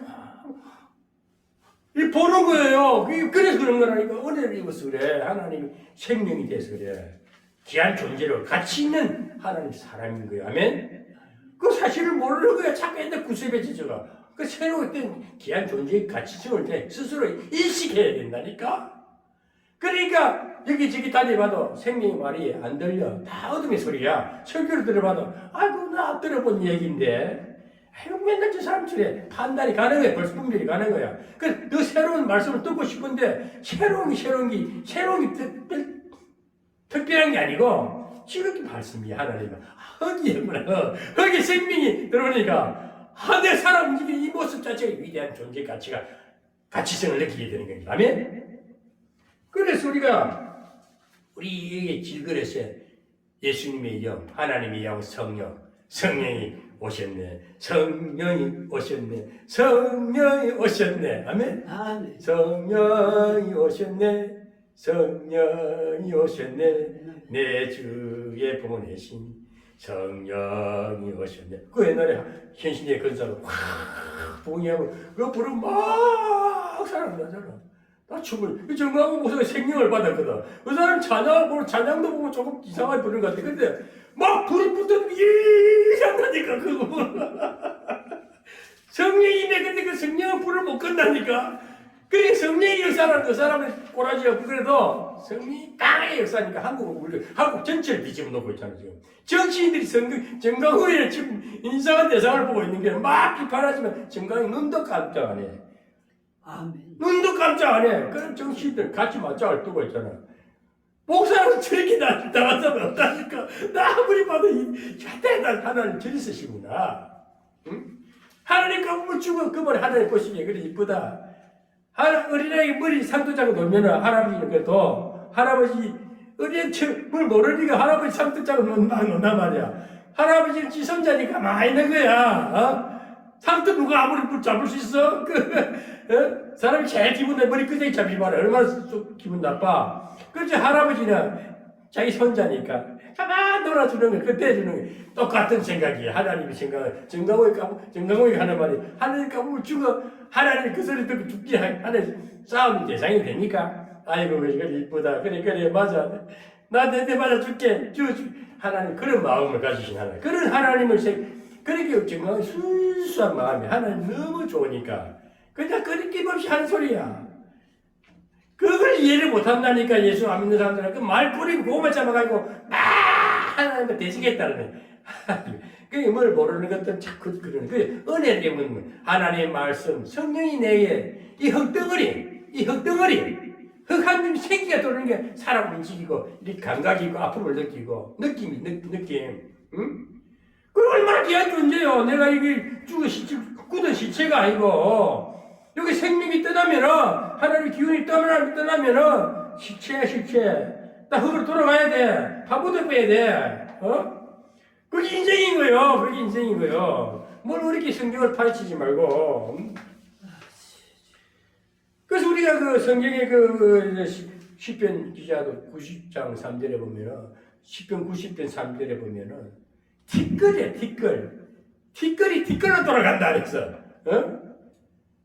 이 보는 거예요. 그래서 그런 거라니까. 은혜를 입어서 그래. 하나님이 생명이 돼서 그래. 귀한 존재로 가치 있는 하나님 사람인 거예요. 아멘? 그 사실을 모르는 거야. 자꾸 옛날 구습해지죠. 그 새로운 어떤 귀한 존재의 가치성을 스스로 인식해야 된다니까. 그러니까 여기저기 다녀봐도 생명의 말이 안 들려. 다 어둠의 소리야. 설교를 들어봐도 아이고 나 들어본 얘기인데 아이고 맨날 저 사람들이 판단이 가는 거야. 벌써 분별이 가는 거야. 그 새로운 말씀을 듣고 싶은데 새로운 게 특별한 게 아니고 지극히 말씀이야. 하나님은 허기구나. 허기 생명이 들어오니까 내 사람 움직이는 이 모습 자체가 위대한 존재 가치성을 느끼게 되는 겁니다. 아멘? 그래서 우리에게 질그릇에 예수님의 영, 하나님의 영, 성령이 오셨네. 성령이 오셨네. 아멘? 성령이 오셨네. 내 주의 보내신 성령이 오셨네. 그 옛날에 현신의 근사로 확 봉이하고 그 불은 막 사람 나잖아. 나 춤을 정하고 무슨 생명을 받았거든. 그 사람 찬양도 보고 조금 이상하게 부르는 것 같아. 근데 막 불이 붙어도 이상하니까 그거. 성령이네. 근데 그 성령은 불을 못 끈다니까. 그게 성령의 역사라는 그 사람의 꼬라지가 그래도 성령이 강하게 역사니까 한국 전체를 뒤집어 놓고 있잖아 지금. 정치인들이 정강훈의 지금 인상한 대상을 보고 있는 게 막 비판하지만 정강이 눈도 깜짝 안 해. 아멘. 눈도 깜짝 안 해. 그런 정치인들 같이 맞짱을 뜨고 있잖아. 목사는 저렇게 나왔으면 어떠니까 나 아무리 봐도 대단한 하나님 저리 쓰시구나. 응? 하나님 가보면 죽어. 그 머리 하나님 보시기에 그래 이쁘다. 어린아이 머리 상도 자고 놀면은 할아버지는 그래도 할아버지 어린애 뭘 모르니까 할아버지 상도 자고 논단 말이야. 할아버지는 지 손자니까 가만히 있는 거야. 상도 누가 아무리 붙잡을 수 있어? 사람이 제일 기분 나빠. 머리 끄적이 잡히지 마라. 얼마나 기분 나빠. 그렇지 할아버지는 자기 손자니까 가만 놀아주는 거야. 그때 해주는 거야. 똑같은 생각이야. 하나님의 생각은 정강호이 하는 말이 하나님 까보면 죽어. 하나님 그 소리 듣고 죽지. 하나님 싸움이 대상이 되니까 아이고 그래 이쁘다. 그래 맞아. 나 내 맞아 줄게. 하나님 그런 마음을 가지신 하나님. 그런 하나님을 그렇게 정강호이 순수한 마음이 하나님 너무 좋으니까 그냥 끊임없이 하는 소리야. 그걸 이해를 못한다니까. 예수 안 믿는 사람들은 그 말 뿌리고 그것만 잡아가지고 하나님을 대시겠다는 그게 뭘 모르는 것들 자꾸 그러는 그 은혜를 깨면 하나님의 말씀 성령이 내게 이 흙덩어리 흙 한 줌 생기가 도는 게 사람 움직이고 이렇게 감각이 있고 아픔을 느끼고 느낌 응? 그 얼마나 귀한 존재요. 내가 이게 굳은 시체가 아니고 여기 생명이 떠나면은 하나님의 기운이 떠나면은 시체야 나 흙으로 돌아가야 돼. 파묻어 빼야 돼. 그게 인생인 거예요. 그게 인생인 거예요. 뭘 그렇게 성경을 파헤치지 말고. 그래서 우리가 그 성경의 시편 기자도 90장 3절에 보면은 시편 90편 3절에 보면은 티끌이야 티끌이 티끌로 돌아간다 그래서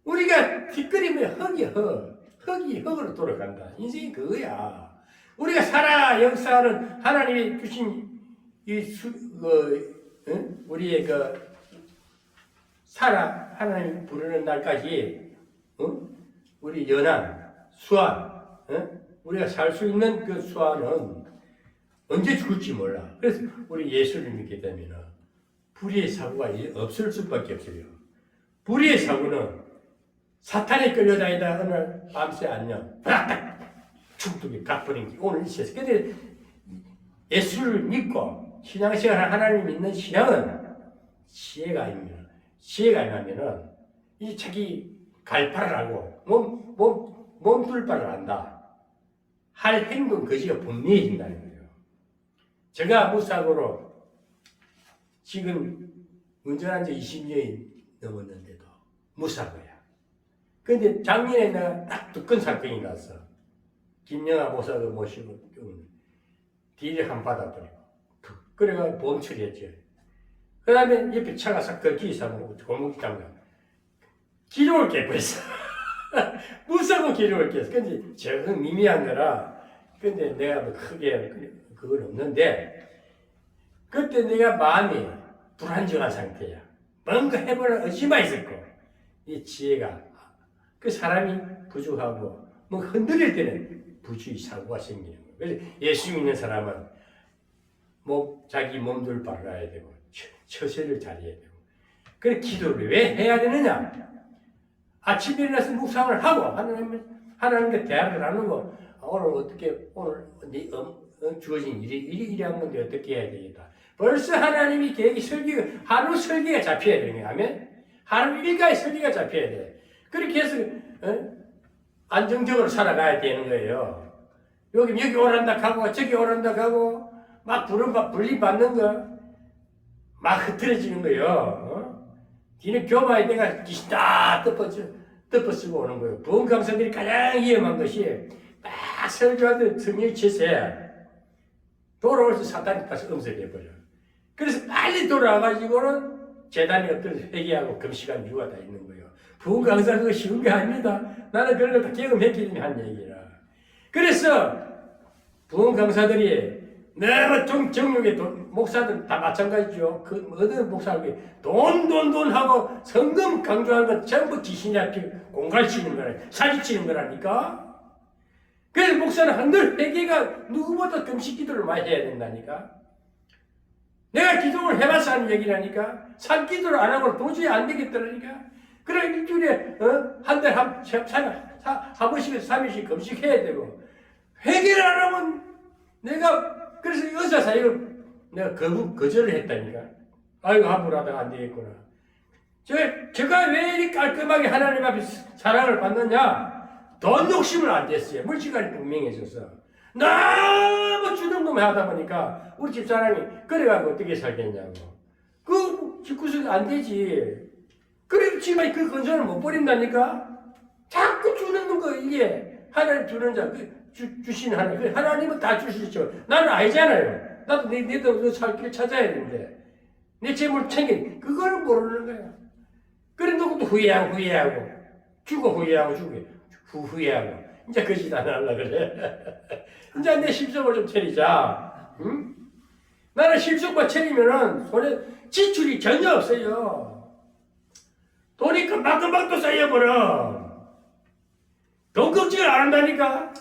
우리가 티끌이면 흙이 흙으로 돌아간다. 인생이 그거야. 우리가 살아 역사는 하나님이 주신 우리의 살아 하나님 부르는 날까지 우리 연한 수완 우리가 살 수 있는 그 수완은 언제 죽을지 몰라. 그래서 우리 예수를 믿게 되면 불의의 사고가 없을 수밖에 없어요. 불의의 사고는 사탄이 끌려다니다 어느 밤새 안녕 충격이 갚버린 게 오늘 있었어. 근데 예수를 믿고 신앙생활 하나님 믿는 신앙은 지혜가 아니면은 이 자기 갈바를 하고 몸둘바를 한다. 할 행동 거지가 분명해진다는 거예요. 제가 무사고로 지금 운전한 지 20년이 넘었는데도 무사고야. 근데 작년에 내가 딱 두 건 사건이 났어. 김영하 목사도 모시고 뒤를 한 받아버리고 그래가 보험 처리했죠. 그 다음에 옆에 차가 싹 걸기사고 골목장가 기름을 깨버렸어. 무사고 기름을 깼어. 근데 저건 미미한 거라. 근데 내가 뭐 크게 그건 없는데 그때 내가 마음이 불안정한 상태야. 뭔가 해보는 의지만 있었고 이 지혜가 그 사람이 부족하고 뭐 흔들릴 때는 부주의 사고가 생기는 거예요. 그래서 예수 믿는 사람은 자기 몸둘 바를 알아야 되고 처세를 잘해야 되고 그래 기도를 왜 해야 되느냐? 아침에 일어나서 묵상을 하고 하나님과 대화를 나누고 오늘 네 주어진 일이 한 건데 어떻게 해야 되겠다. 벌써 하나님이 계획이 하루 설계가 잡혀야 되는 거야. 아멘? 하루 일과의 설계가 잡혀야 돼. 그렇게 해서 안정적으로 살아가야 되는 거예요. 여기 오란다 하고 저기 오란다 하고 막 불림 받는 거 막 흐트러지는 거예요. 뒤는 교마에 내가 귀신 다 덮어쓰고 오는 거예요. 부흥 강사들이 가장 위험한 것이 막 설교하던 성령 치세 돌아올 때 사탄이 가서 음습해버려. 그래서 빨리 돌아와가지고는 재단이 어떤 회개하고 금식한 이유가 다 있는 거예요. 부흥 강사 그거 쉬운 게 아닙니다. 나는 그런 걸 다 경험했기 때문에 한 얘기라. 그래서 부흥 강사들이 너무 정욕에 목사들 다 마찬가지죠. 어느 목사들이 돈 하고 성금 강조하는 건 전부 귀신이 공갈치는 거라, 사기치는 거라니까. 그래서 목사는 한늘 회개가 누구보다 금식 기도를 많이 해야 된다니까. 내가 기도를 해봐서 하는 얘기라니까. 산 기도를 안 하고 도저히 안 되겠더라니까. 그래 일주일에 한 달에 한 번씩에서 3일씩 금식해야 되고 회개를 안 하면 내가 그래서 의사 사역을 내가 거절을 했다니까. 아이고 함부로 하다가 안 되겠구나. 제가 왜 이렇게 깔끔하게 하나님 앞에 사랑을 받느냐? 돈 욕심을 안 됐어요. 물질관이 분명해져서 너무 주둥둥 하다 보니까 우리 집사람이 그래가지고 어떻게 살겠냐고. 그 집구석이 안 되지. 그렇지만 그 건설을 못 버린다니까. 자꾸 주는 거 이게 하나님 주는 자 주신 하나님. 하나님은 다 주시죠. 나는 아니잖아요. 나도 내도 살 길 찾아야 되는데 내 재물 그걸 모르는 거야. 그래 놓고도 후회하고 주고 후회하고 후회하고 이제 그 짓 안 하려고 그래. 이제 내 실속을 좀 차리자. 응? 나는 실속만 차리면은 손에 지출이 전혀 없어요. 돈 돈이 금방금방 또 쌓여버려. 돈 걱정을 안 한다니까.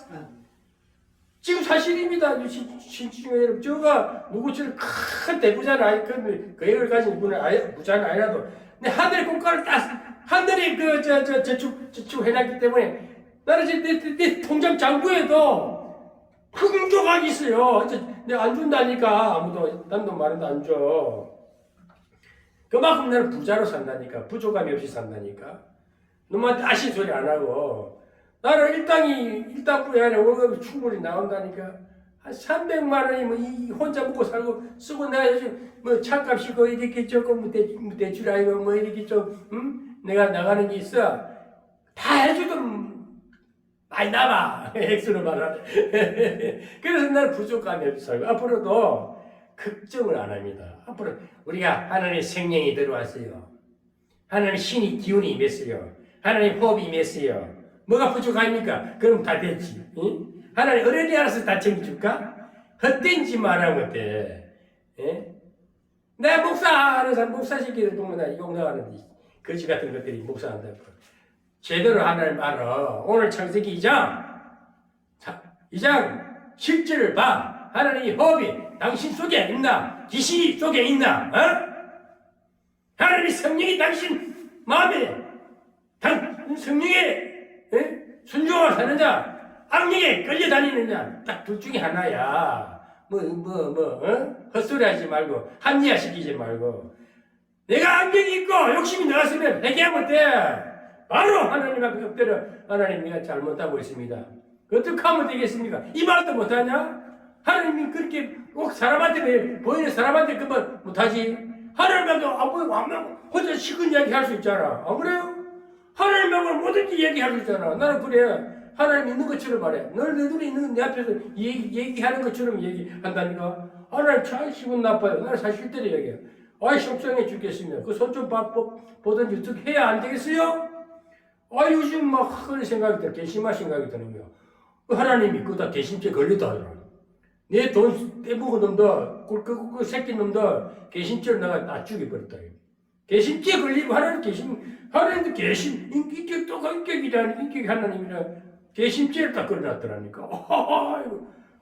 지금 사실입니다. 신중에 여러분, 저가 누구처럼 큰 대부자는 아니, 그 애를 가진 분은 부자는 아니라도, 근데 하늘의 공과를 하늘이 저축해놨기 때문에, 나는 지금 내 통장 잔고에도 풍족하게 있어요. 내가 안 준다니까. 아무도, 단돈 많은데 안 줘. 그만큼 나는 부자로 산다니까. 부족함이 없이 산다니까. 너한테 아신 소리 안 하고. 나는 일당뿐이 아니라 월급이 충분히 나온다니까. 한 300만 원이 뭐 혼자 먹고 살고 쓰고 내가 요즘 뭐 차값이고 이렇게 조금 뭐 대출 아니고 뭐 이렇게 좀 내가 나가는 게 있어. 다 해주면 많이 남아. 액수로 말하네. 그래서 나는 부족함이 없이 살고 앞으로도 걱정을 안 합니다. 앞으로 우리가 하나님의 생명이 들어왔어요. 하나님의 신이 기운이 임했어요. 하나님의 호흡이 임했어요. 뭐가 부족합니까? 그럼 다 됐지. 응? 하나님 어른이 알아서 다 챙겨줄까? 헛된 짓만 하면 어때? 내가 목사하는 사람, 목사 시키는 동무나 용서하는 거지 같은 것들이 목사한다고. 제대로 하나님 알아. 오늘 창세기 2장 10절을 봐. 하나님의 호흡이 당신 속에 있나? 기시 속에 있나? 하나님의 성령이 당신 마음에 성령에 순종을 하는 자, 악령에 끌려다니는 자, 딱 둘 중에 하나야. 헛소리 하지 말고, 합리화 시키지 말고. 내가 악령이 있고, 욕심이 나왔으면 회개하면 돼. 바로 하나님 앞에 엎드려, 하나님, 내가 잘못하고 있습니다. 어떻게 하면 되겠습니까? 이 말도 못하냐? 하나님이 그렇게 꼭 사람한테, 보이는 사람한테 그만 못하지? 하나님 앞에 안 혼자 시큰 이야기 할 수 있잖아. 안 그래요? 하나님 앞에 뭐든지 얘기할 수 있잖아. 나는 그래. 하나님 있는 것처럼 말해. 널 내 눈에 있는 내 앞에서 얘기하는 것처럼 얘기한다니까. 하나님 참 기분 나빠요. 나는 사실대로 얘기해. 아이 속상해 죽겠으면 그 손 좀 보든지 어떻게 해야 안 되겠어요? 아이 요즘 막 그런 생각이 들어. 괘씸한 생각이 드는 거야. 하나님이 그다 괘씸죄 걸렸다 하더라. 내 돈 떼먹은 놈들, 그 새끼 놈들 괘씸죄를 내가 다 죽여버렸다. 괘씸죄 걸리고 하나님도 인격 또 인격이라는 인격이 하나님이라 괘씸죄를 딱 걸어놨더라니까.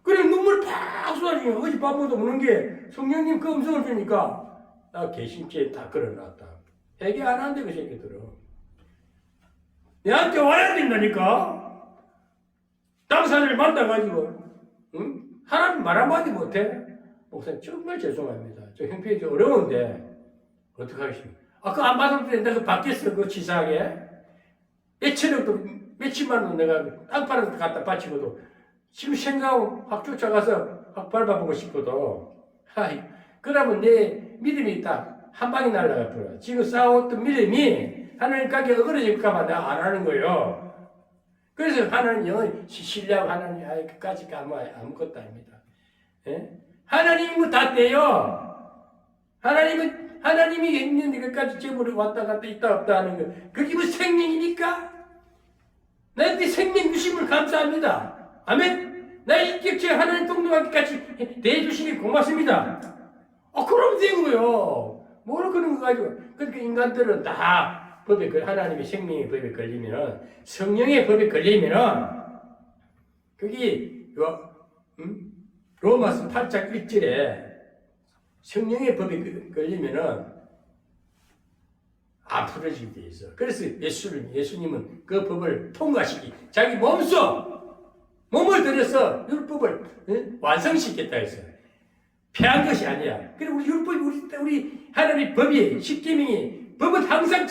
그래 눈물 팍 쏟아지면 어제 밥도 오는 게 성령님 그 음성을 주니까 나 괘씸죄 다 걸어놨다. 회개 안 한대 그 새끼들은. 내한테 와야 된다니까. 당사자를 만나가지고 응? 하나님 말 한마디 못해? 목사님 정말 죄송합니다. 저 형편이 좀 어려운데 어떻게 하겠습니까? 그거 안 받아도 된다. 그 받겠어. 그 치사하게. 몇천만 원 내가 땅파를 갖다 바치고도 지금 생각하고 확 쫓아가서 확 밟아보고 싶거든. 그러면 내 믿음이 딱 한 방에 날아가 버려. 지금 쌓아왔던 믿음이 하나님 가게 어그러질까봐 내가 안 하는 거예요. 그래서 하나님 영원히 신뢰하고 하나님 그까지 가면 아무것도 아닙니다. 하나님은 다 돼요. 하나님이 있는데 그까지 재물이 왔다 갔다 있다 없다 하는 거. 그게 뭐 생명이니까? 나한테 생명 주심을 감사합니다. 아멘? 나 인격체 하나님 동등하기까지 대해주시니 고맙습니다. 그럼 된 거요. 뭘 그런 거 가지고. 그러니까 인간들은 다 하나님의 생명의 법에 걸리면, 성령의 법에 걸리면은, 그게, 로마서 8장 1절에 성령의 법에 걸리면은, 안 풀어지게 돼 있어. 그래서 예수님은 그 법을 통과시키, 자기 몸을 들여서 율법을 완성시켰다 했어요. 폐한 것이 아니야. 그리고 우리 율법이, 우리 하나님의 법이, 십계명이, 법은 항상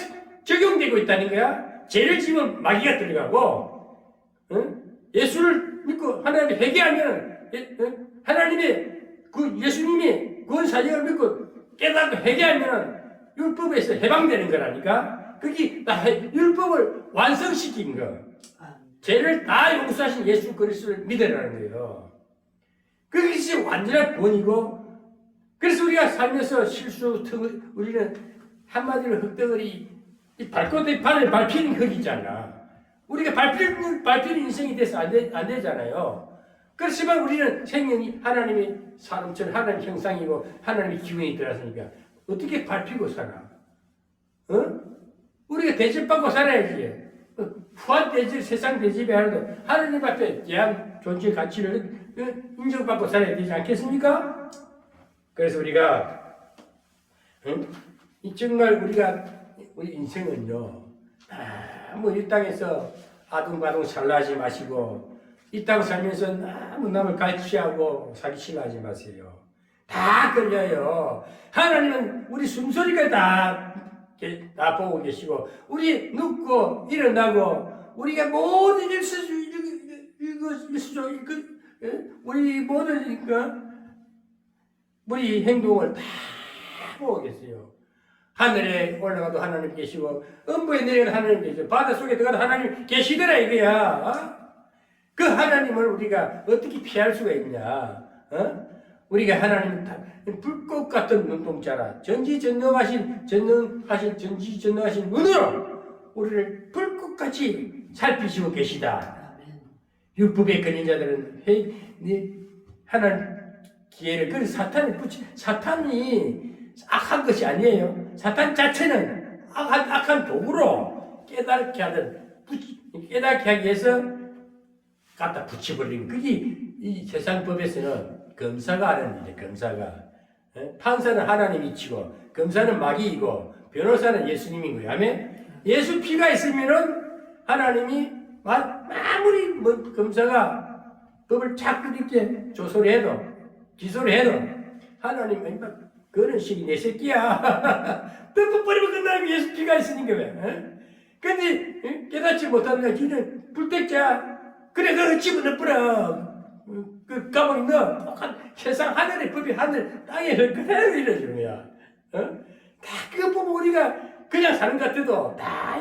적용되고 있다는 거야. 죄를 지으면 마귀가 들어가고, 예수를 믿고 하나님의 회개하면, 하나님의 예수님이 구원 사역을 믿고 깨닫고 회개하면 율법에서 해방되는 거라니까. 그게 율법을 완성시킨 거. 죄를 다 용서하신 예수 그리스도를 믿으라는 거예요. 그것이 완전한 구원이고, 그래서 우리가 살면서 우리는 한마디로 흙덩어리, 이 발끝에 발을 밟히는 흙이잖아. 우리가 밟히는 인생이 돼서 안 되잖아요. 그렇지만 우리는 생명이 하나님의 사람처럼 하나님의 형상이고 하나님의 기운이 들어왔으니까 어떻게 밟히고 살아? 우리가 대접받고 살아야지. 후한 대접, 세상 대접이 아니라 하나님 앞에 대한 존재 가치를 인정받고 살아야 되지 않겠습니까? 그래서 우리가 정말 우리 인생은요, 이 땅에서 아둥바둥 살라하지 마시고 이 땅 살면서 너무 남을 갈취하고 사기치려 하지 마세요. 다 걸려요. 하나님은 우리 숨소리가 다 보고 계시고 우리 눕고 일어나고 우리가 모든 우리 모든 우리 행동을 다 보고 계세요. 하늘에 올라가도 하나님 계시고 음부에 내려가도 하나님 계시고 바닷속에 들어가도 하나님 계시더라 이거야. 그 하나님을 우리가 어떻게 피할 수가 있냐. 우리가 하나님 불꽃 같은 눈동자라 전지전능하신 눈으로 우리를 불꽃같이 살피시고 계시다. 율법의 근인자들은 하나님 기회를 그래서 사탄이 악한 것이 아니에요. 사탄 자체는 악한 도구로 깨닫게 하기 위해서 갖다 붙여버리는 그게 이 세상 법에서는 검사가 하는 일이에요. 검사가 판사는 하나님이 치고 검사는 마귀이고 변호사는 예수님인 거예요. 아멘. 예수 피가 있으면은 하나님이 아무리 검사가 법을 자꾸 이렇게 조소를 해도 기소를 해도 하나님 그런 식이 내 새끼야. 덮어 버리면 끝나면 예수 피가 있으니까 왜? 근데 깨닫지 못하면 지는 불택자 그래 그 집어넣어버려. 그 가만히 넣어. 세상 하늘의 법이 하늘 땅에 그대로 이루어지는 거야. 다 그거 보면 우리가 그냥 사는 것 같아도 다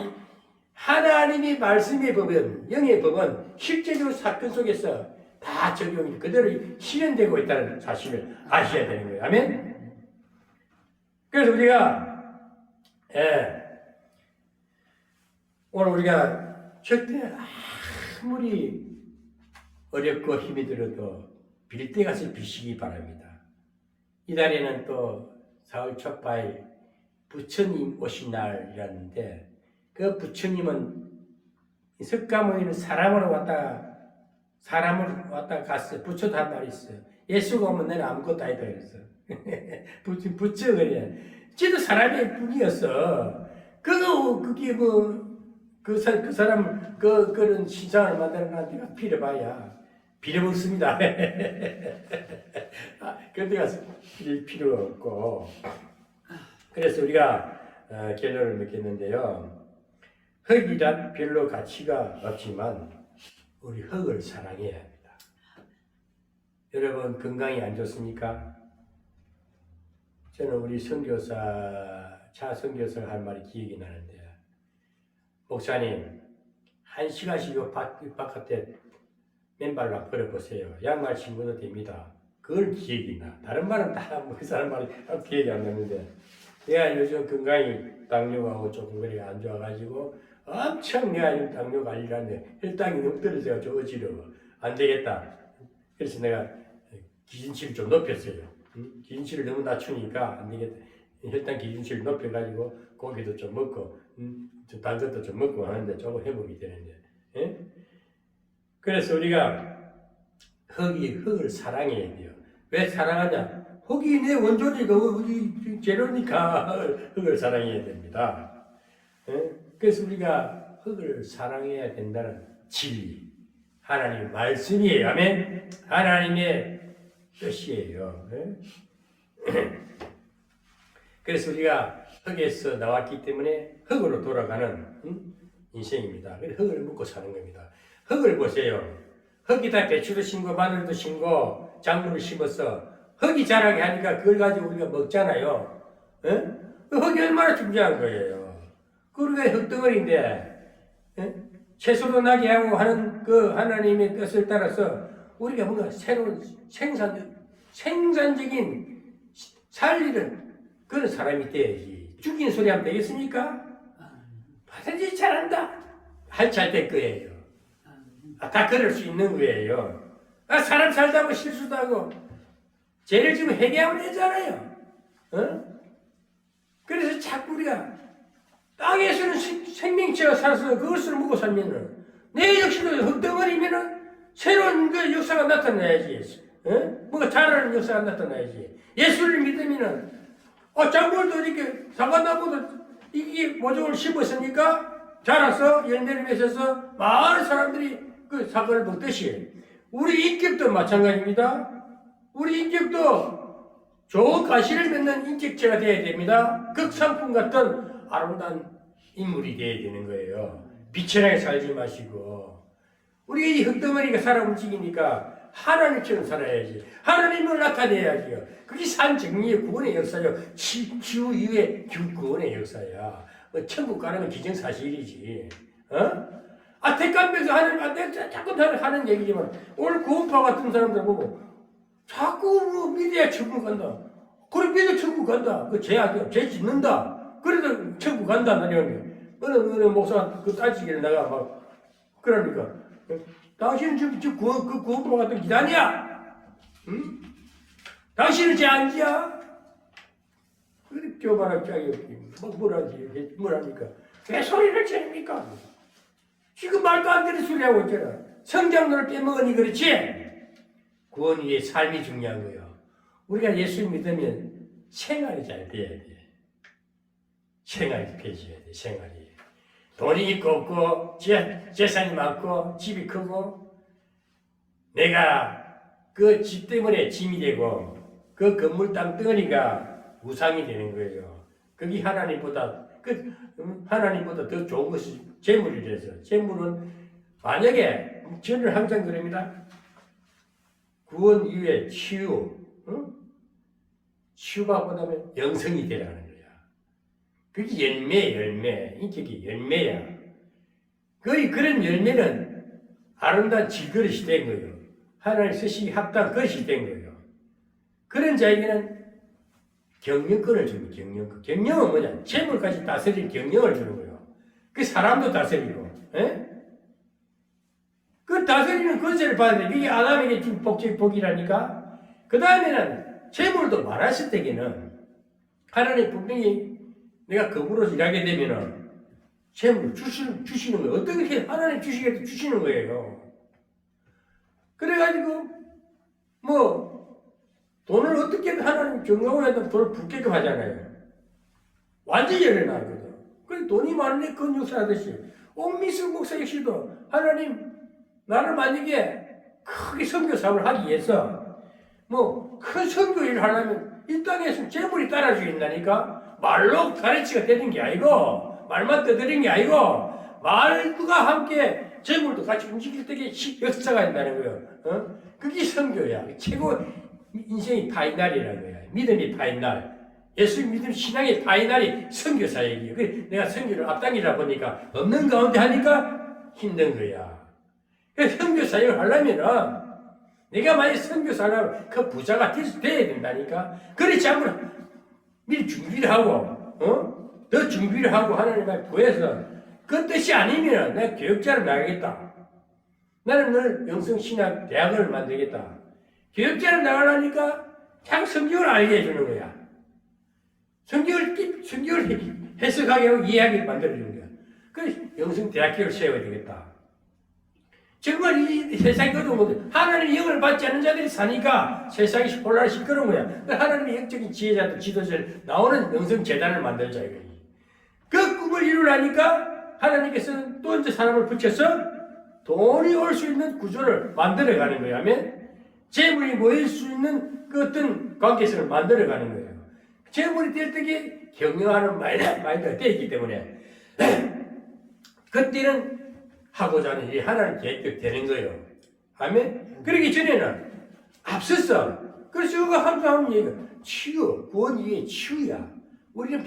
하나님이 말씀의 법은 영의 법은 실제적으로 사건 속에서 다 적용이 그대로 실현되고 있다는 사실을 아셔야 되는 거예요. 아멘. 그래서 우리가 오늘 우리가 절대 아무리 어렵고 힘이 들어도 빌 때 가서 비시기 바랍니다. 이달에는 또 4월 첫발 부처님 오신 날이라는데 그 부처님은 석가모니는 사람으로 왔다 갔어요. 부처도 한 말이 있어요. 예수가 오면 너는 아무것도 아니다 그랬어. 부처 그래. 쟤도 사람의 뿐이었어. 그게 그 사람 그런 신상을 만들어놨는데 내가 빌어봐야 빌어먹습니다. 그런데 가서 빌 필요가 없고 그래서 우리가 결론을 맺겠는데요. 흙이란 별로 가치가 없지만 우리 흙을 사랑해야 합니다. 여러분 건강이 안 좋습니까? 저는 우리 차 선교사가 할 말이 기억이 나는데 목사님 1시간씩 바깥에 맨발로 걸어보세요. 양말 신고도 됩니다. 그걸 기억이 나. 다른 말은 다 그 사람 말이 기억이 안 나는데 내가 요즘 건강이 당뇨하고 조금 그래 안 좋아가지고 엄청 내가 지금 당뇨 관리를 하는데 혈당이 너무 떨어져가지고 어지러워. 안 되겠다. 그래서 내가 기준치를 좀 높였어요. 기준치를 너무 낮추니까 안 되겠다. 혈당 기준치를 높여가지고 고기도 좀 먹고 좀 단 것도 좀 먹고 하는데 조금 회복이 되는데 그래서 우리가 흙을 사랑해야 돼요. 왜 사랑하냐? 흙이 내 원조니까 우리 재료니까 흙을 사랑해야 됩니다. 그래서 우리가 흙을 사랑해야 된다는 진리 하나님의 말씀이에요. 아멘. 하나님의 뜻이에요. 그래서 우리가 흙에서 나왔기 때문에 흙으로 돌아가는 인생입니다. 그래서 흙을 묻고 사는 겁니다. 흙을 보세요. 흙에다 배추도 심고 마늘도 심고 작물을 심어서 흙이 자라게 하니까 그걸 가지고 우리가 먹잖아요. 흙이 얼마나 중요한 거예요. 그러니까 흙덩어리인데 채소도 나게 하고 하는 그 하나님의 뜻을 따라서 우리가 뭔가 새로운 생산적인 살리는 그런 사람이 돼야지. 죽인 소리 하면 되겠습니까? 뭐든지 잘한다. 잘 될 거예요. 다 그럴 수 있는 거예요. 사람 살다 보면 실수도 하고 죄를 지금 회개하면 되잖아요. 그래서 자꾸 우리가 땅에서는 생명체가 살아서 그것을 먹고 살면은 내 역시도 흙덩어리면은 새로운 그 역사가 나타나야지. 뭔가 자라는 역사가 나타나야지. 예수를 믿으면은 작물도 이렇게 사과나무도 이게 모종을 심었으니까 자라서 열매를 맺어서 많은 사람들이 그 사과를 먹듯이 우리 인격도 마찬가지입니다. 우리 인격도 좋은 가시를 맺는 인격체가 되어야 됩니다. 극상품 같은 아름다운 인물이 되어야 되는 거예요. 비천하게 살지 마시고 우리 이 흙덩어리가 살아 움직이니까 하나님처럼 살아야지. 하나님을 나타내야지요. 그게 산 정리의 구원의 역사요. 치유 이후의 구원의 역사야. 천국 가는 건 기정사실이지. 택감에서 하나님, 자꾸 하는 얘기지만 오늘 구원파 같은 사람들 보고 자꾸 뭐 믿어야 천국 간다. 그래 믿어 천국 간다. 그 죄 짓는다. 그래도 천국 간다. 나는 어느 목사 그 따지기를 내가 막 그러니까 당신은 지금 그 구원파 같은 기단이야. 응? 당신은 죄 안 지야. 그래 뼈바람 짝이 없기. 뭐랍니까? 왜 소리를 지릅니까? 지금 말도 안 되는 소리 하고 있잖아. 성장도를 빼먹으니 그렇지. 구원 위에 삶이 중요한 거예요. 우리가 예수 믿으면 생활이 잘 돼야 돼. 생활이 펴져야 돼. 생활이. 돈이 있고 없고 재산이 많고 집이 크고 내가 그 집 때문에 짐이 되고 그 건물 땅덩어리가 우상이 되는 거예요. 그게 하나님보다 더 좋은 것이 재물이라서 재물은 만약에 저는 항상 그럽니다. 구원 이후에 치유, 치유받고 나면 영성이 되라는 거야. 그게 열매, 인격이 열매야. 그런 열매는 아름다운 질그릇이 된 거예요. 하나님 쓰시기 합당한 것이 된 거예요. 그런 자에게는 경영권을 주는 경영권. 경영은 뭐냐? 재물까지 다스릴 경영을 주는 거예요. 그 사람도 다스리고, 그 다스리는 권세를 받는데 이게 아담에게 준 복이라니까. 그 다음에는 재물도 많았을 때에는 하나님 분명히 내가 거부로 일하게 되면은 재물을 주시는 거예요. 어떻게 하나님 주시겠다 주시는 거예요. 그래가지고 뭐 돈을 어떻게든 하나님 경영을 해도 돈을 붓게끔 하잖아요. 완전히 열려나거든. 그래 돈이 많으니 그 역사하듯이 옥미수 목사 역시도 하나님 나를 만약에 크게 선교 사업을 하기 위해서 뭐 큰 선교 일을 하려면 이 땅에서 재물이 따라주겠다니까. 말로 가르치가 되는 게 아니고 말만 떠드는 게 아니고 말과 함께 재물도 같이 움직일 때에 역사가 된다는 거예요. 그게 선교야. 최고 인생의 파이날이라는 거야. 믿음의 파이날. 예수 믿음 신앙의 파이날이 선교 사역이에요. 내가 선교를 앞당기다 보니까 없는 가운데 하니까 힘든 거야. 선교 사역을 하려면은 내가 만약 선교 사역을 그 부자가 돼야 된다니까. 그렇지 않으면 미리 준비를 하고 더 준비를 하고 하나님을 구해서 그 뜻이 아니면 내가 교육자를 나가겠다. 나는 너를 영성신학 대학을 만들겠다. 교육자를 나가려니까 자꾸 성경을 알게 해주는 거야. 성경을 해석하게 하고 이해하게 만들어주는 거야. 그래서 영성대학교를 세워야 되겠다. 정말 이 세상이 어두운 하나님의 영을 받지 않는 자들이 사니까 세상이 혼란이 시끄러운 거야. 하나님의 영적인 지혜자들, 지도자들 나오는 영성재단을 만들자 이거지. 그 꿈을 이루려니까 하나님께서는 또 이제 사람을 붙여서 돈이 올 수 있는 구조를 만들어가는 거야. 아멘? 재물이 모일 수 있는 그 어떤 관계성을 만들어가는 거예요. 재물이 될 때에 경영하는 마인드가 되어 있기 때문에 그때는 하고자 하는 일이 하나님 계획대로 되는 거예요. 아멘? 그러기 전에는 앞서서 그래서 그거 항상 얘기가 치유, 구원 이외에 치유야. 우리는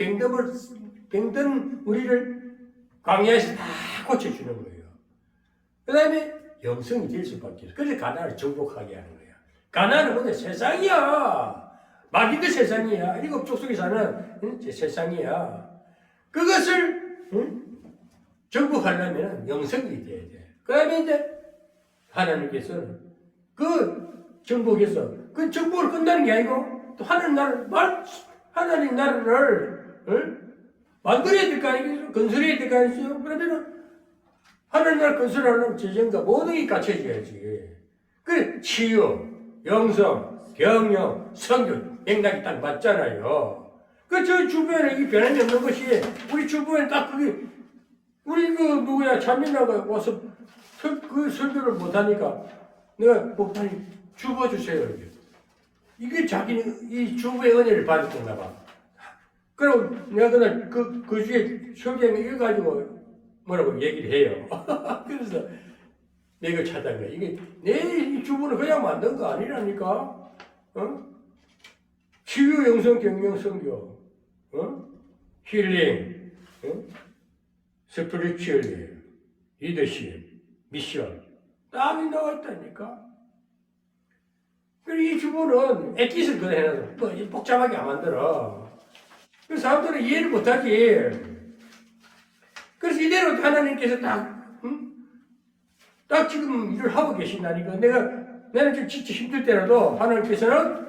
병든 우리를 광야에서 다 고쳐주는 거예요. 그 다음에 영성이 될 수밖에 없어. 그래서 가나안을 정복하게 하는 거야. 가나안은 뭐냐? 세상이야. 마귀들 세상이야. 일곱 족속에 사는 세상이야. 그것을 정복하려면 영성이 돼야 돼. 그 다음에 이제 하나님께서는 그 정복에서 그 정복을 끝나는 게 아니고 또 하나님 나라를 만들어야 될 거 아니겠어요? 건설해야 될 거 아니겠어요? 그러면은 하나님 나라 건설하려면 재정과 모든 게 갖춰져야지. 그 치유, 영성, 경영, 성교 맥락이 딱 맞잖아요. 그 저 주변에 이 변함이 없는 것이 우리 주변에 딱 그게 우리 그 누구야 찬민아가 와서 그 설교를 못하니까 내가 목사님 주워주세요. 이게 자기는 이 주부의 은혜를 받을 건가 봐. 그럼 내가 그날 그 주에 설교를 읽어가지고 뭐라고 얘기를 해요. 그래서 내가 찾아간 거야. 이게 내 주부는 그냥 만든 거 아니라니까. 치유, 영성, 경영, 성교, 힐링, 스피리추얼, 리더십, 미션 딱 나와 있다니까. 그리고 이 주부는 엑기스를 그냥 해놔서 뭐 복잡하게 안 만들어. 그래서 사람들은 이해를 못하지. 그래서 이대로 하나님께서 딱 지금 일을 하고 계신다니까. 나는 좀 진짜 힘들 때라도 하나님께서는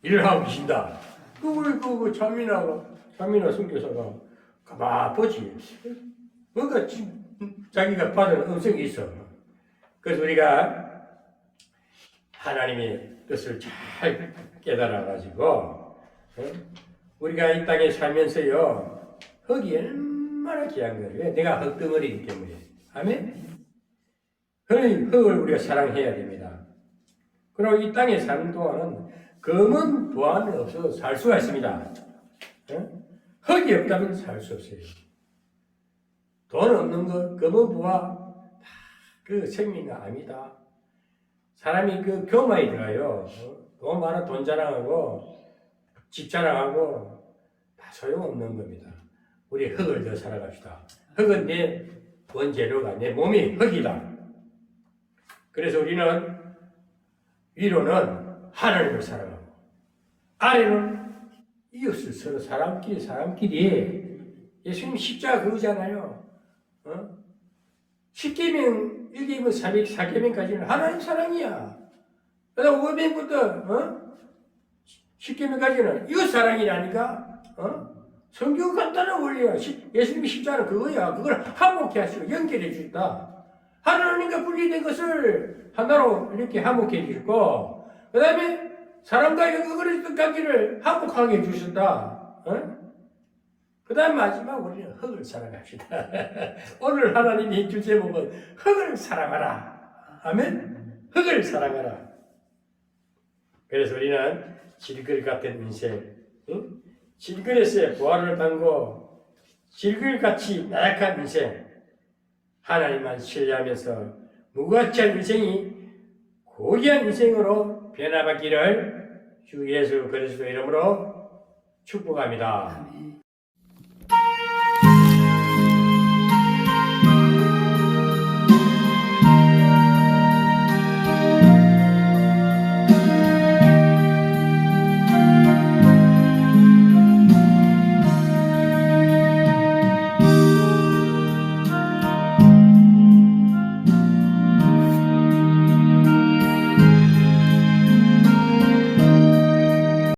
일을 하고 계신다. 우리 찬민아 선교사가 가만 보지. 뭔가 자기가 받은 음성이 있어. 그래서 우리가 하나님의 뜻을 잘 깨달아가지고, 우리가 이 땅에 살면서요, 흙이 얼마나 귀한 거예요. 내가 흙덩어리이기 때문에. 아멘? 흙을 우리가 사랑해야 됩니다. 그리고 이 땅에 사는 동안은 검은 부안이 없어서 살 수가 있습니다. 흙이 없다면 살 수 없어요. 돈 없는 것, 검은 부와 그 생명이 아니다. 사람이 그 교만이 들어요. 돈 많아 돈 자랑하고 집 자랑하고 다 소용없는 겁니다. 우리 흙을 더 살아갑시다. 흙은 내 원재료가 내 몸이 흙이다. 그래서 우리는 위로는 하나님을 사랑하고 아래는 이웃을 서로 사람끼리 예수님 십자가 그거잖아요. 십계명 1계명 4계명까지는 하나님 사랑이야. 그다음 5계명부터 10계명까지는 이웃 사랑이라니까. 성경 간단한 원리야. 예수님이 십자가는 그거야. 그걸 화목케 하시고 연결해 주셨다. 하나님과 분리된 것을 하나로 이렇게 화목해 주셨고, 그 다음에 사람과의 그거를 관계를 화목하게 해주셨다. 그 다음 마지막 우리는 흙을 사랑합시다. 오늘 하나님이 주 제목은 흙을 사랑하라. 아멘? 흙을 사랑하라. 그래서 우리는 질글 같은 인생, 질글에서의 보화를 담고 질글같이 나약한 인생, 하나님만 신뢰하면서 무가치한 인생이 고귀한 인생으로 변화받기를 주 예수 그리스도 이름으로 축복합니다.